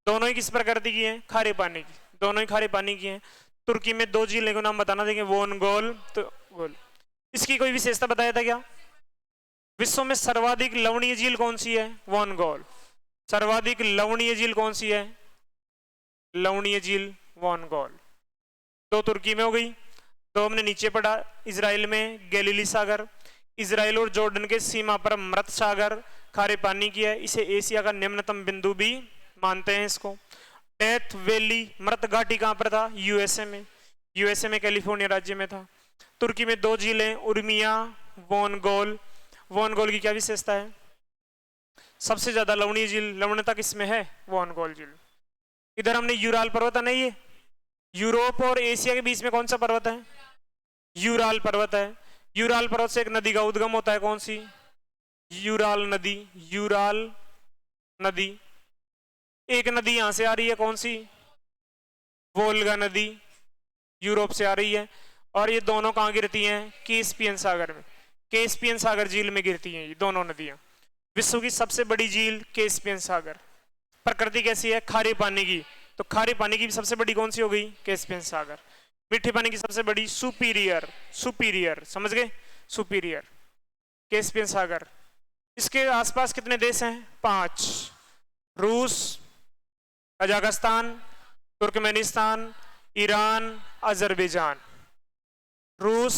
S1: दोनों ही किस प्रकृति की हैं? खारे पानी की, दोनों ही खारे पानी की हैं। तुर्की में दो झीलें को नाम बताना देंगे, वोन गोल तो गोल। इसकी कोई विशेषता बताया था क्या? विश्व में सर्वाधिक लवणीय झील कौन सी है? वोन गोल। सर्वाधिक लवणीय झील कौन सी है? लवणीय झील वोन गोल। दो तुर्की में हो गई, दो हमने नीचे पढ़ा, इजराइल में गैलीली सागर, इजराइल और जॉर्डन के सीमा पर मृत सागर खारे पानी की है, इसे एशिया का निम्नतम बिंदु भी मानते हैं इसको। डेथ वैली मृत घाटी कहां पर था? यूएसए में, यूएसए में कैलिफोर्निया राज्य में था। तुर्की में दो झीलें, उर्मिया, वोन गोल। वोन गोल की क्या विशेषता है? सबसे ज्यादा लवणीय झील, लवणता किसमें है? वोन गोल झील। इधर हमने यूराल पर्वत है ना, ये यूरोप और एशिया के बीच में कौन सा पर्वत है? यूराल पर्वत है। यूराल पर्वत से एक नदी का उद्गम होता है, कौन सी? यूराल नदी। यूराल नदी, एक नदी यहां से आ रही है, कौन सी? वोल्गा नदी, यूरोप से आ रही है। और ये दोनों कहां गिरती हैं? कैस्पियन सागर में, कैस्पियन सागर झील में गिरती हैं ये दोनों नदियां। विश्व की सबसे बड़ी झील कैस्पियन सागर। प्रकृति कैसी है? खारे पानी की, तो खारे पानी की सबसे बड़ी कौन सी हो गई? कैस्पियन सागर। मीठे पानी की सबसे बड़ी सुपीरियर, सुपीरियर समझ गए? सुपीरियर, कैस्पियन सागर। इसके आसपास कितने देश हैं? 5, रूस, कजाकिस्तान, तुर्कमेनिस्तान, ईरान, अजरबैजान। रूस,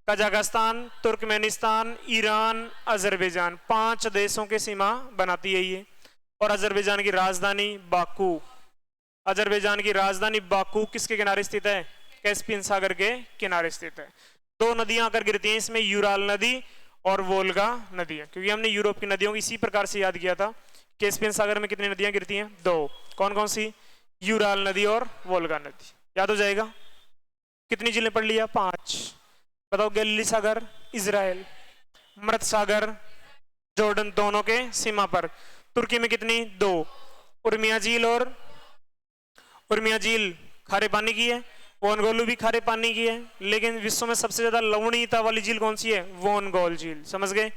S1: कजाकिस्तान, तुर्कमेनिस्तान, ईरान, अजरबैजान, 5 देशों की सीमा बनाती है ये। और अजरबैजान की राजधानी बाकू, अजरबैजान की राजधानी बाकू किसके किनारे स्थित है? कैस्पियन सागर के किनारे स्थित है। दो नदियां आकर गिरती हैं इसमें, यूराल नदी और वोल्गा नदी है, क्योंकि हमने यूरोप की नदियों को इसी प्रकार से याद किया था। कैस्पियन सागर में कितनी नदियां गिरती हैं? 2। कौन कौन सी? यूराल नदी और वोल्गा नदी। याद हो जाएगा। कितनी झीलें पढ़ लिया? 5। बताओ। गैलीली सागर इजराइल, मृत सागर जॉर्डन दोनों के सीमा पर। तुर्की में कितनी? 2। उर्मिया झील, और उर्मिया झील खारे पानी की है, वोनगोलू भी खारे पानी की है, लेकिन विश्व में सबसे ज्यादा लवणीयता वाली झील कौन सी है? वोनगोल झील। समझ गए?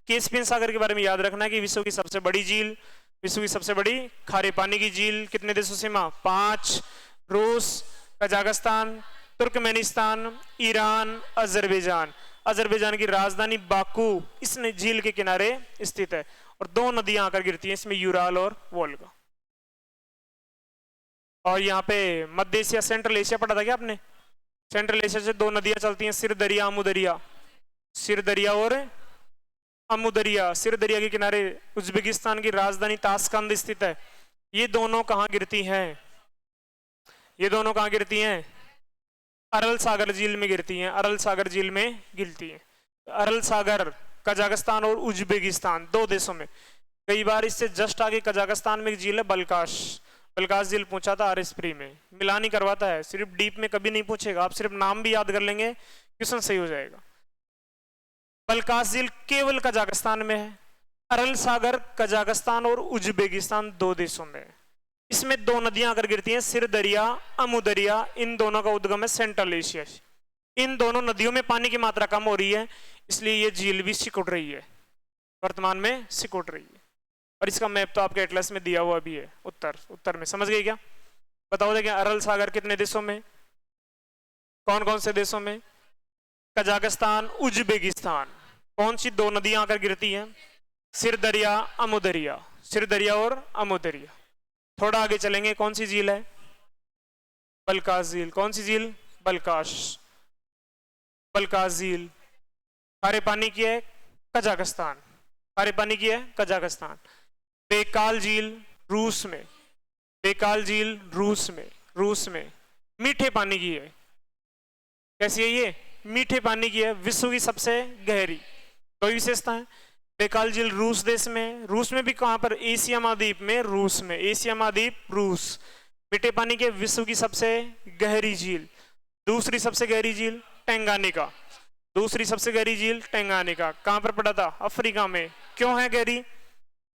S1: कैस्पियन सागर के बारे में याद रखना है कि विश्व की सबसे बड़ी झील, विश्व की सबसे बड़ी खारे पानी की झील कितने देशों से? 5, रूस, Kazakhstan, Turkmenistan, Iran, Azerbaijan. Azerbaijan की राजधानी बाकू इस झील के किनारे स्थित है। और 2 नदियां आकर गिरती हैं इसमें, यूराल और वोल्गा। और यहाँ पे मध्य एशिया, सेंट्रल एशिया पढ़ा था क्या आपने? सेंट्रल एशिया से 2 नदियां चलती हैं, सिर दरिया, अमू दरिया। सिर दरिया और अमू दरिया। सिर दरिया के किनारे उज्बेकिस्तान की राजधानी ताशकंद स्थित है। ये दोनों कहाँ गिरती हैं? ये दोनों कहाँ गिरती हैं? अरल सागर झील में गिरती हैं, अरल सागर झील में गिरती हैं। अरल सागर कजाकिस्तान और उज्बेकिस्तान 2 देशों में। कई बार इससे जस्ट आगे कजाकिस्तान में एक झील है बलकाश, बलकाश झील पूछा था आरएस प्री में। मिलान ही करवाता है, सिर्फ डीप में कभी नहीं पूछेगा। आप सिर्फ नाम भी याद कर लेंगे, क्वेश्चन सही हो जाएगा। बलकाश झील केवल कजाकिस्तान में है। अरल सागर कजाकिस्तान और उज्बेकिस्तान 2 देशों में है। इसमें 2 नदियां आकर गिरती हैं, सिर दरिया, अमू दरिया। इन दोनों का उद्गम है सेंट्रल एशिया से। इन दोनों नदियों में पानी की मात्रा कम हो रही है, इसलिए ये झील भी सिकुड़ रही है, वर्तमान में सिकुड़ रही है। और इसका मैप तो आपके एटलस में दिया हुआ भी है, उत्तर में। समझ गए क्या? बताओ देखिए, अरल सागर कितने देशों में? कौन कौन से देशों में? Kazakhstan, Uzbekistan. कौन सी 2 नदियां आकर गिरती हैं? सिर दरिया, अमू दरिया। सिर दरिया और अमू दरिया। थोड़ा आगे चलेंगे, कौन सी झील है? बलकाश झील। कौन सी झील? बलकाश, बलकाश झील। खारे पानी की है, कजाकिस्तान। खारे पानी की है, कजाकिस्तान। बेकाल झील रूस में, बेकाल झील रूस में, रूस में मीठे पानी की है। कैसी है ये? मीठे पानी की है, विश्व की सबसे गहरी। कोई विशेषता है? बेकाल झील रूस देश में। रूस में भी कहां पर? एशिया महाद्वीप में, रूस में। एशिया महाद्वीप, रूस। मीठे पानी के विश्व की सबसे गहरी झील। दूसरी सबसे गहरी झील टेंगानिका। दूसरी सबसे गहरी झील टेंगानिका। कहां पर पड़ा था? अफ्रीका में। क्यों है गहरी?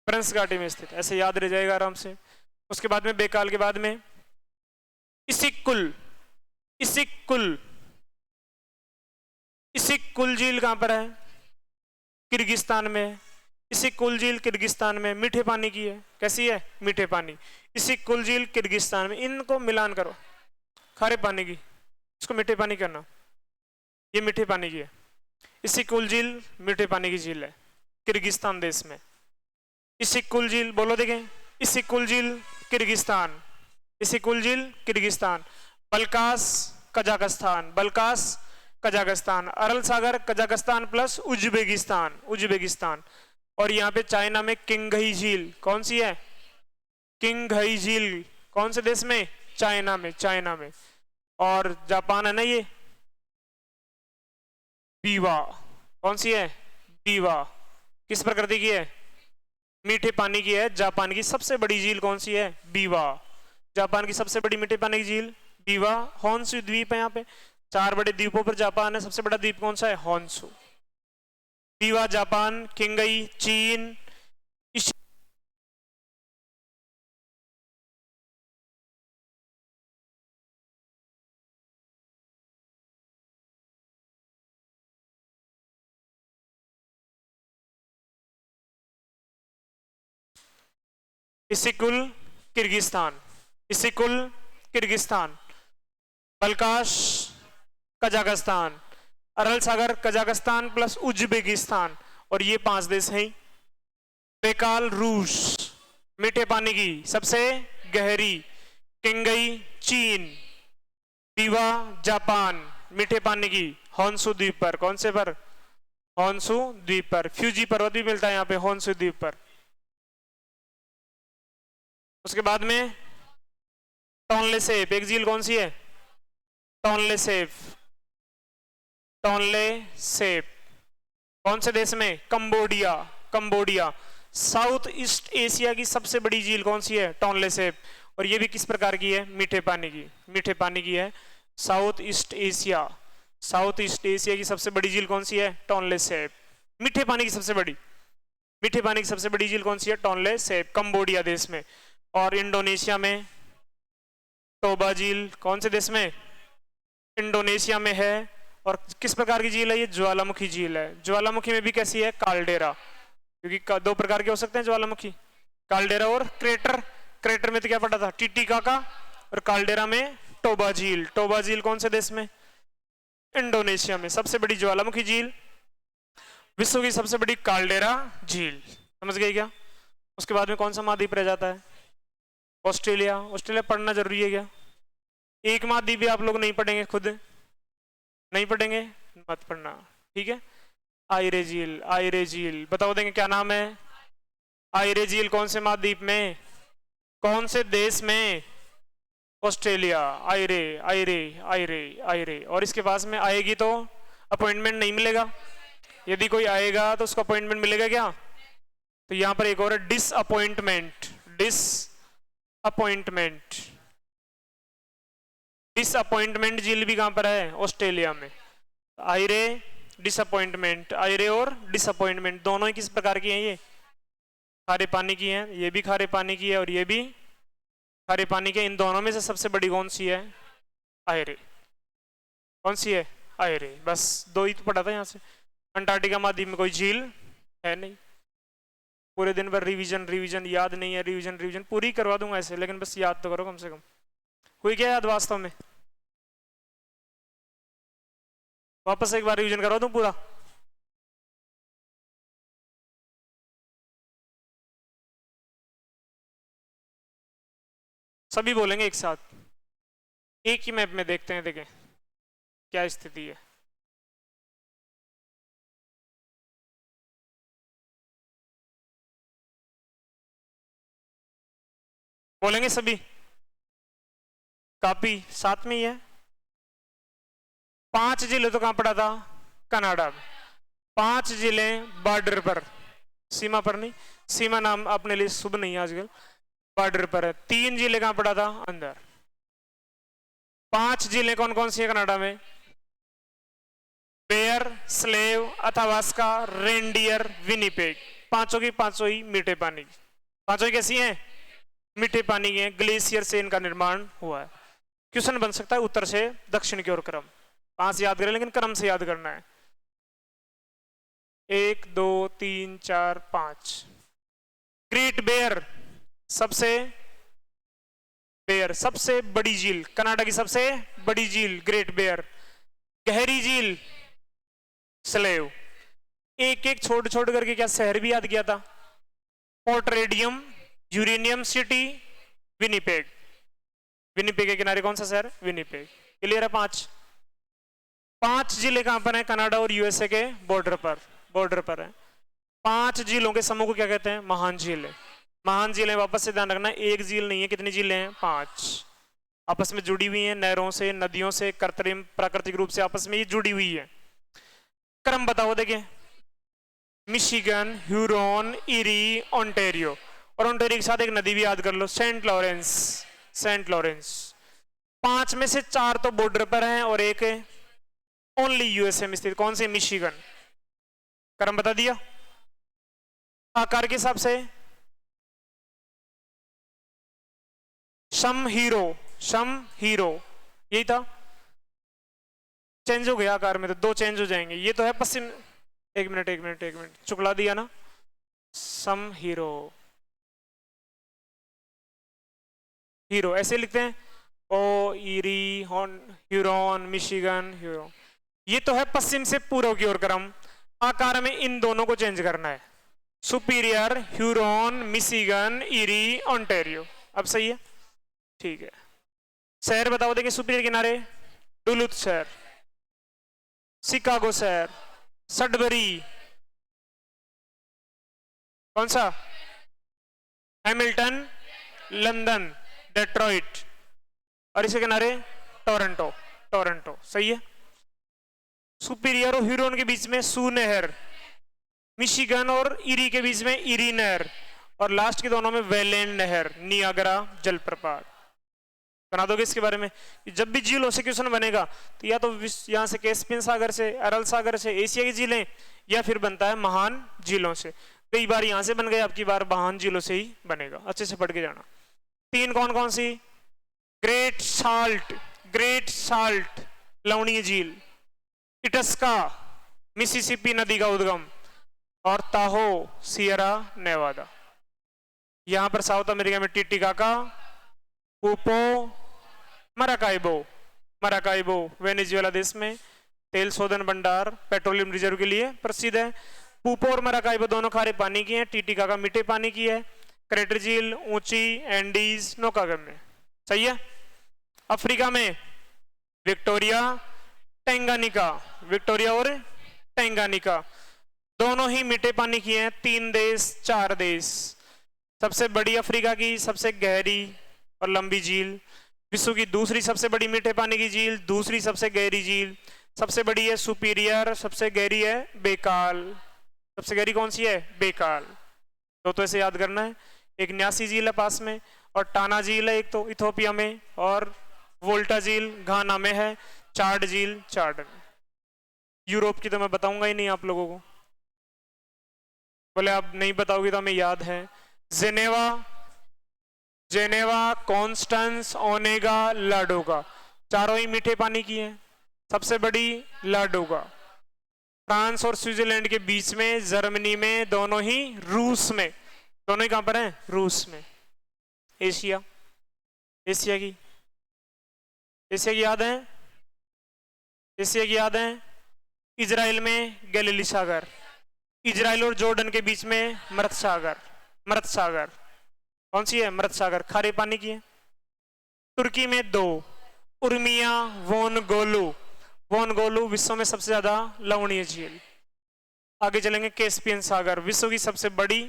S1: फ्रांस घाटी में स्थित। ऐसे याद रह जाएगा आराम से। उसके बाद में बेकाल के बाद में इसिक-कुल, इसिक-कुल, इसिक-कुल झील कहां पर है? किर्गिस्तान में। इसिक-कुल झील किर्गिस्तान में मीठे पानी की है। कैसी है? मीठे पानी। इसिक-कुल झील किर्गिस्तान में। इनको मिलान करो, खारे पानी की, इसको मीठे पानी करना। ये मीठे पानी की है। इसिक-कुल झील मीठे पानी की झील है किर्गिस्तान देश में। इसिक-कुल झील बोलो देखें। इसिक-कुल झील किर्गिस्तान, इसिक-कुल झील Kyrgyzstan. Balkhash Kazakhstan, Balkhash Kazakhstan. Aral सागर कजाकिस्तान प्लस उज्बेकिस्तान, उज्बेकिस्तान। और यहाँ पे चाइना में किंगघई झील, कौन सी है? किंगघई झील कौन से देश में? चाइना में, चाइना में। और जापान है ना ये, बीवा, कौन सी है? बीवा। किस प्रकृति की है? मीठे पानी की है। जापान की सबसे बड़ी झील कौन सी है? बीवा। जापान की सबसे बड़ी मीठे पानी की झील बीवा। होन्सु द्वीप है यहाँ पे, 4 बड़े द्वीपों पर जापान है। सबसे बड़ा द्वीप कौन सा है? होन्सु। बीवा जापान, किंगई चीन। इसिकुल किर्गिस्तान, इसिकुल किर्गिस्तान। बल्काश कजाकिस्तान, अरल सागर कजाकिस्तान प्लस उज्बेकिस्तान। और ये 5 देश हैं। बेकाल रूस, मीठे पानी की सबसे गहरी। किंगई चीन। बीवा जापान, मीठे पानी की होन्सु द्वीप पर। कौन से पर? होन्सु द्वीप पर। फ्यूजी पर्वत भी मिलता है यहाँ पे होन्सु द्वीप पर। उसके बाद में टोनले सेप, एक झील कौन सी है? टोनले सेप, टोनले सेप। कौन से देश में? Cambodia, Cambodia. South east Asia की सबसे बड़ी झील कौन सी है? टोनले सेप। और ये भी किस प्रकार की है? मीठे पानी की, मीठे पानी की है। South east Asia, south east Asia की सबसे बड़ी झील कौन सी है? टोनले सेप। मीठे पानी की सबसे बड़ी, मीठे पानी की सबसे बड़ी झील कौन सी है? टोनले सेप, कंबोडिया देश में। और इंडोनेशिया में टोबा झील, कौन से देश में? इंडोनेशिया में है। और किस प्रकार की झील है ये? ज्वालामुखी झील है। ज्वालामुखी में भी कैसी है? काल्डेरा, क्योंकि 2 प्रकार के हो सकते हैं ज्वालामुखी, काल्डेरा और क्रेटर। क्रेटर में तो क्या पड़ा था? टिटिकाका। और काल्डेरा में टोबा झील। टोबा झील कौन से देश में? इंडोनेशिया में। सबसे बड़ी ज्वालामुखी झील, विश्व की सबसे बड़ी काल्डेरा झील। समझ गए क्या? उसके बाद में कौन सा महाद्वीप रह जाता है? ऑस्ट्रेलिया। ऑस्ट्रेलिया पढ़ना जरूरी है क्या? एक महाद्वीप भी आप लोग नहीं पढ़ेंगे, खुद नहीं पढ़ेंगे, मत पढ़ना, ठीक है। आयरे झील, आयरे झील बताओ देंगे क्या नाम है? आयरे झील कौन से महाद्वीप में, कौन से देश में? ऑस्ट्रेलिया। आयरे, आयरे, आयरे, आयरे। और इसके पास में आएगी तो अपॉइंटमेंट नहीं मिलेगा। यदि कोई आएगा तो उसको अपॉइंटमेंट मिलेगा क्या? तो यहां पर एक और है डिसअपॉइंटमेंट, डिसअपॉइंटमेंट। डिसअपॉइंटमेंट झील भी कहां पर है? ऑस्ट्रेलिया में। आयरे, डिसअपॉइंटमेंट। आयरे और डिसअपॉइंटमेंट दोनों ही किस प्रकार की हैं? ये खारे पानी की हैं। ये भी खारे पानी की है और ये भी खारे पानी की है। इन दोनों में से सबसे बड़ी कौन सी है? आयरे। कौन सी है? आयरे। बस 2 ही तो पढ़ा था यहाँ से। अंटार्कटिका महाद्वीप में कोई झील है नहीं। पूरे दिन भर रिवीजन रिवीजन, याद नहीं है, रिवीजन रिवीजन पूरी करवा दूंगा ऐसे, लेकिन बस याद तो करो कम से कम। कोई क्या याद वास्तव में? वापस एक बार रिवीजन करवा दूं पूरा। सभी बोलेंगे एक साथ, एक ही मैप में देखते हैं, देखें क्या स्थिति है। बोलेंगे सभी? कापी साथ में ही है। 5 जिले तो कहां पड़ा था? कनाडा में। 5 जिले बॉर्डर पर, सीमा पर नहीं, सीमा नाम अपने लिए शुभ नहीं है आजकल, बॉर्डर पर है। 3 जिले कहां पड़ा था? अंदर। 5 जिले कौन कौन सी है कनाडा में? Bear, Slave, Athabasca, Reindeer, Winnipeg. पांचों की पांचों ही मीठे पानी की। पांचों ही कैसी हैं? मीठे पानी की हैं। ग्लेशियर से इनका निर्माण हुआ है। क्वेश्चन बन सकता है उत्तर से दक्षिण की ओर क्रम। 5 याद करें, लेकिन क्रम से याद करना है। 1 2 3 4 5। ग्रेट बेयर सबसे बड़ी झील, कनाडा की सबसे बड़ी झील ग्रेट बेयर। गहरी झील स्लेव। एक एक छोड़ छोड़ करके क्या शहर भी याद किया था? Port radium, uranium city, Winnipeg. Winnipeg के किनारे कौन सा शहर? विनिपेग। क्लियर है? 5 जिले कहां पर है? कनाडा और यूएसए के बॉर्डर पर है। 5 झीलों के समूह को क्या कहते हैं? महान झील है। महान झीलें, वापस से ध्यान रखना, एक झील नहीं है, कितनी झीलें हैं? 5। आपस में जुड़ी हुई हैं, नहरों से, नदियों से, कृत्रिम प्राकृतिक रूप से आपस में ये जुड़ी हुई है। क्रम बताओ। देखिए, मिशिगन, ह्यूरॉन, इरी, ओंटारियो, और ओंटारियो के साथ एक नदी भी याद कर लो, सेंट लॉरेंस। 5 में से 4 तो बॉर्डर पर हैं और एक ओनली यूएसए में स्थित। कौन से? मिशिगन। क्रम बता दिया। आकार के हिसाब से शम हीरो यही था। चेंज हो गया आकार में, तो 2 चेंज हो जाएंगे। ये तो है पश्चिम। एक मिनट चुकला दिया ना। सम हीरो ऐसे लिखते हैं। ओ इरी, ह्यूरॉन, मिशिगन, ह्यूरो। ये तो है पश्चिम से पूर्व की ओर क्रम। आकार में इन दोनों को चेंज करना है। Superior, Huron, Michigan, eri, Ontario. अब सही है? ठीक है। शहर बताओ। देखिए, सुपीरियर किनारे डुलुथ शहर, शिकागो शहर, सडबरी, कौन सा? हैमिल्टन, लंदन, डेट्रॉइट, और इसके किनारे टोरंटो। सही है। सुपीरियर और ह्यूरॉन के बीच में सू नहर, मिशिगन और इरी के बीच में इरी नहर, और लास्ट के दोनों में वेलेन नहर, नियाग्रा जलप्रपात। बना दोगे इसके बारे में? जब भी झीलों से क्वेश्चन बनेगा तो या तो यहां से कैस्पियन सागर से, अरल सागर से, एशिया की झीलें, या फिर बनता है महान झीलों से। कई बार यहां से बन गए, आपकी बार महान झीलों से ही बनेगा। अच्छे से पढ़ के जाना। 3 कौन सी? ग्रेट साल्ट लवणीय झील, इटस्का मिसिसिपी नदी का उद्गम, और ताहो सियरा नेवादा। यहां पर साउथ अमेरिका में टिटिकाका, पूपो, मराकाइबो वेनेजुएला देश में तेल शोधन भंडार, पेट्रोलियम रिजर्व के लिए प्रसिद्ध है। पूपो और मराकाइबो दोनों खारे पानी की हैं। टिटिकाका मीठे पानी की है। क्रेटर झील ऊंची एंडीज नौकागम्य। सही है। अफ्रीका में विक्टोरिया और टेंगानिका दोनों ही मीठे पानी की हैं। 3 देश 4 देश। सबसे बड़ी अफ्रीका की सबसे गहरी और लंबी झील, विश्व की दूसरी सबसे बड़ी मीठे पानी की झील, दूसरी सबसे गहरी झील। सबसे बड़ी है सुपीरियर, सबसे गहरी है बेकाल। सबसे गहरी कौन सी है? बेकाल। तो ऐसे याद करना है। एक न्यासी झील है पास में, और टाना झील है एक तो इथोपिया में, और वोल्टा झील घाना में है, चाड झील चाड में। यूरोप की तो मैं बताऊंगा ही नहीं आप लोगों को, बोले आप नहीं बताओगे तो हमें याद है। जेनेवा, कॉन्स्टेंस, ओनेगा, लाडोगा, चारों ही मीठे पानी की हैं। सबसे बड़ी लाडोगा। फ्रांस और स्विट्जरलैंड के बीच में, जर्मनी में, दोनों ही रूस में। दोनों ही कहां पर हैं? रूस में। एशिया की याद है। इजराइल में गैलीली सागर, इजराइल और जॉर्डन के बीच में मृत सागर। कौन सी है? मृत सागर, खारे पानी की है। तुर्की में 2, उर्मिया, वोनगोलू विश्व में सबसे ज्यादा लवणीय झील। आगे चलेंगे, कैस्पियन सागर विश्व की सबसे बड़ी,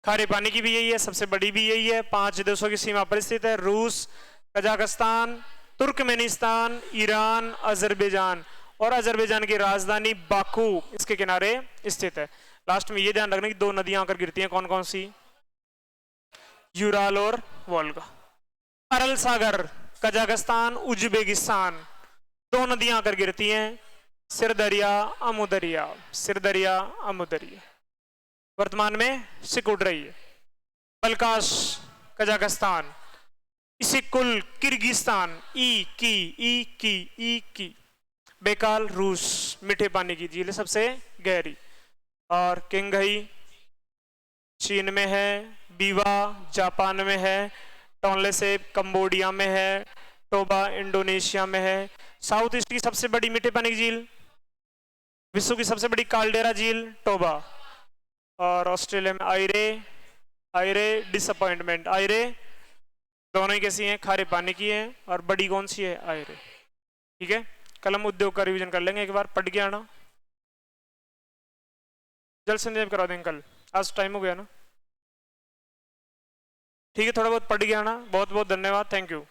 S1: खारे पानी की भी यही है, सबसे बड़ी भी यही है। 5 देशों की सीमा पर स्थित है, रूस, कजाकिस्तान, तुर्कमेनिस्तान, ईरान, अजरबैजान, और अजरबैजान की राजधानी बाकू इसके किनारे स्थित है। लास्ट में ये ध्यान रखना कि 2 नदियां आकर गिरती हैं। कौन सी? यूराल और वोल्गा। अरल सागर कजाकिस्तान, उज्बेकिस्तान, 2 नदियां आकर गिरती हैं। सिरदरिया अमुदरिया वर्तमान में सिकुड़ रही है। बलकाश कजाकिस्तान, इसी कुल किर्गिस्तान, ई की। बेकाल रूस, मीठे पानी की झील सबसे गहरी। और किंगई चीन में है, बीवा जापान में है, टोनलेसेप कंबोडिया में है, टोबा इंडोनेशिया में है। साउथ ईस्ट की सबसे बड़ी मीठे पानी की झील, विश्व की सबसे बड़ी काल्डेरा झील टोबा। और ऑस्ट्रेलिया में आयरे, आयरे डिसअपॉइंटमेंट, आयरे दोनों ही कैसी हैं, खारे पानी की हैं। और बड़ी कौन सी है, आयरे। ठीक है, कल हम उद्योग का रिवीजन कर लेंगे, एक बार पढ़ के आना, जल संचय करा देंगे कल, आज टाइम हो गया ना। ठीक है, थोड़ा बहुत पढ़ के आना। बहुत बहुत धन्यवाद, थैंक यू।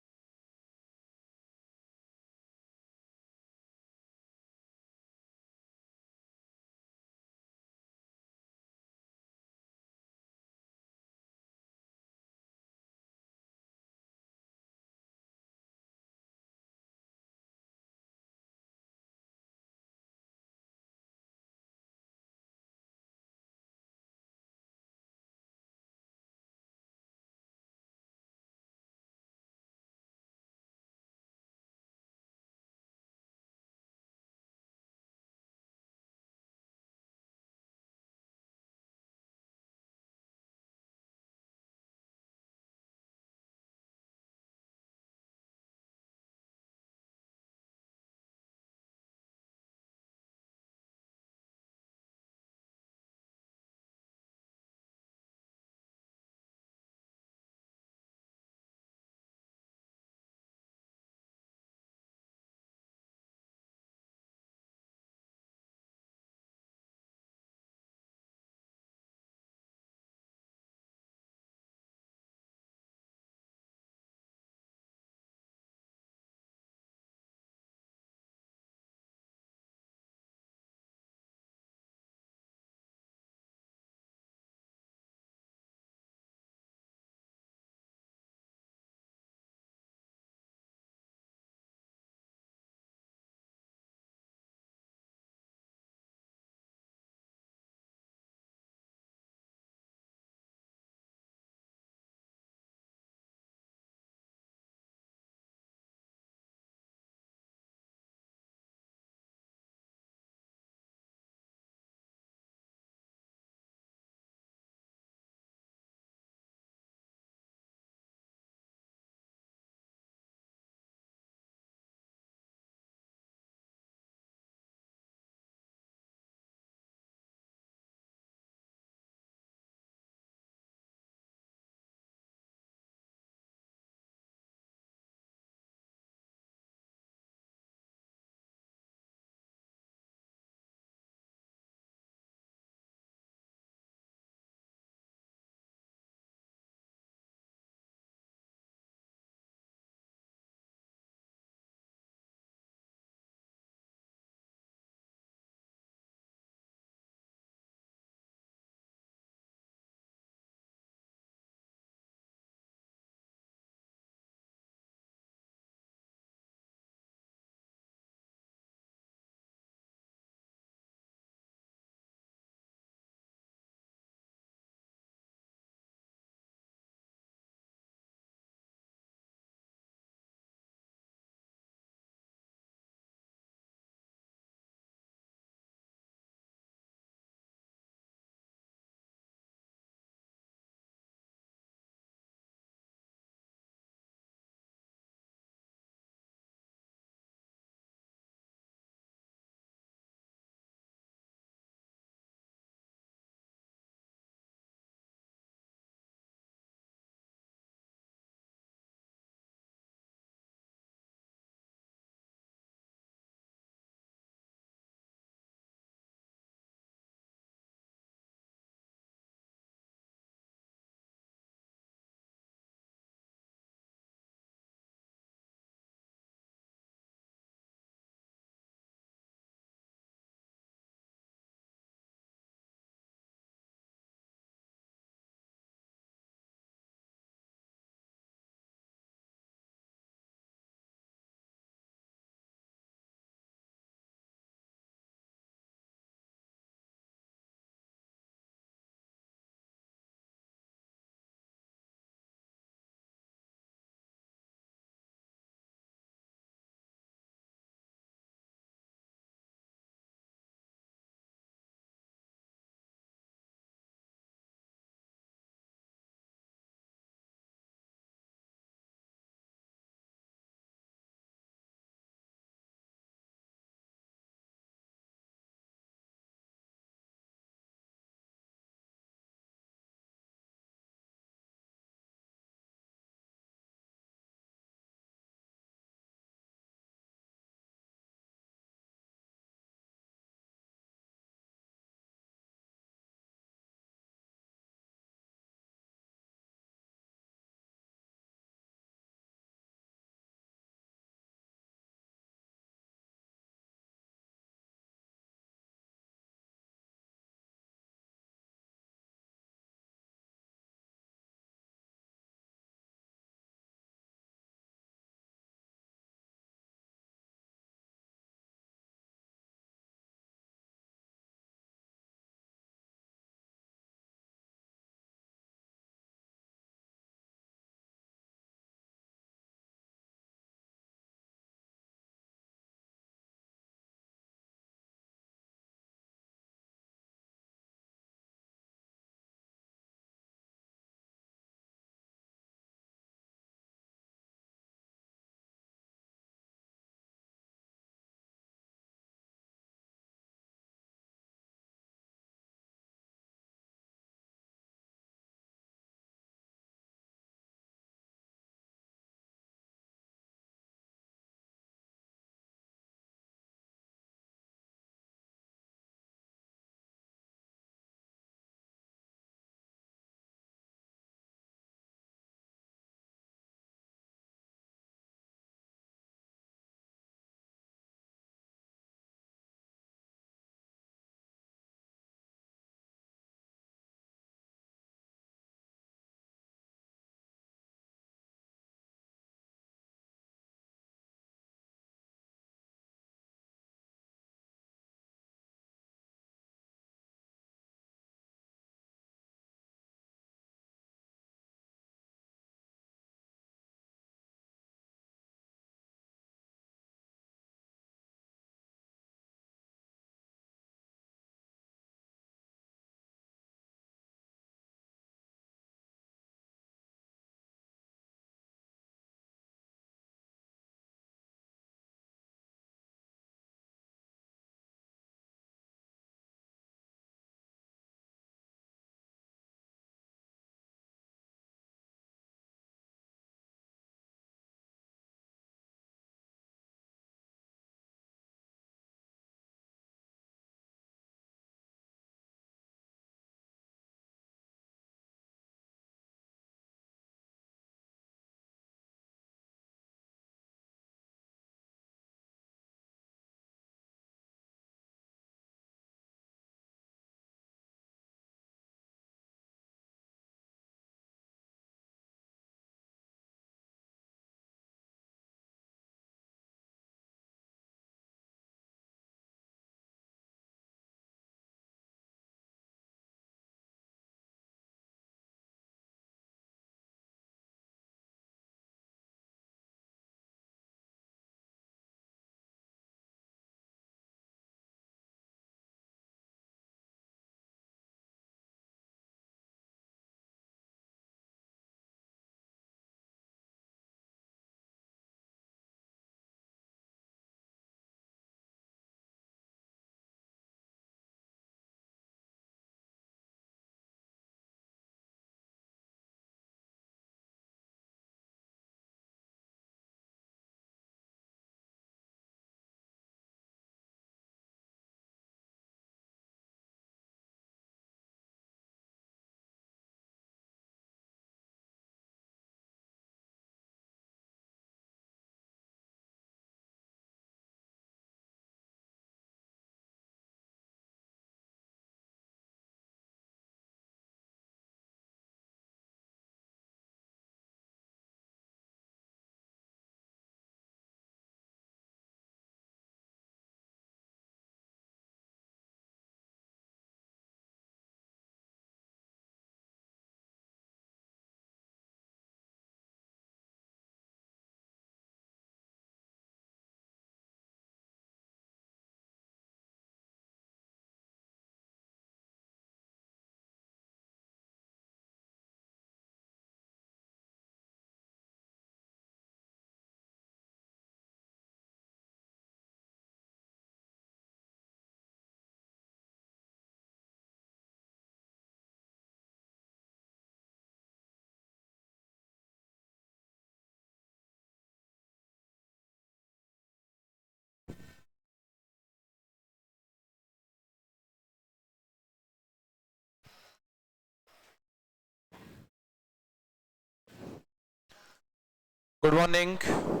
S2: Good morning.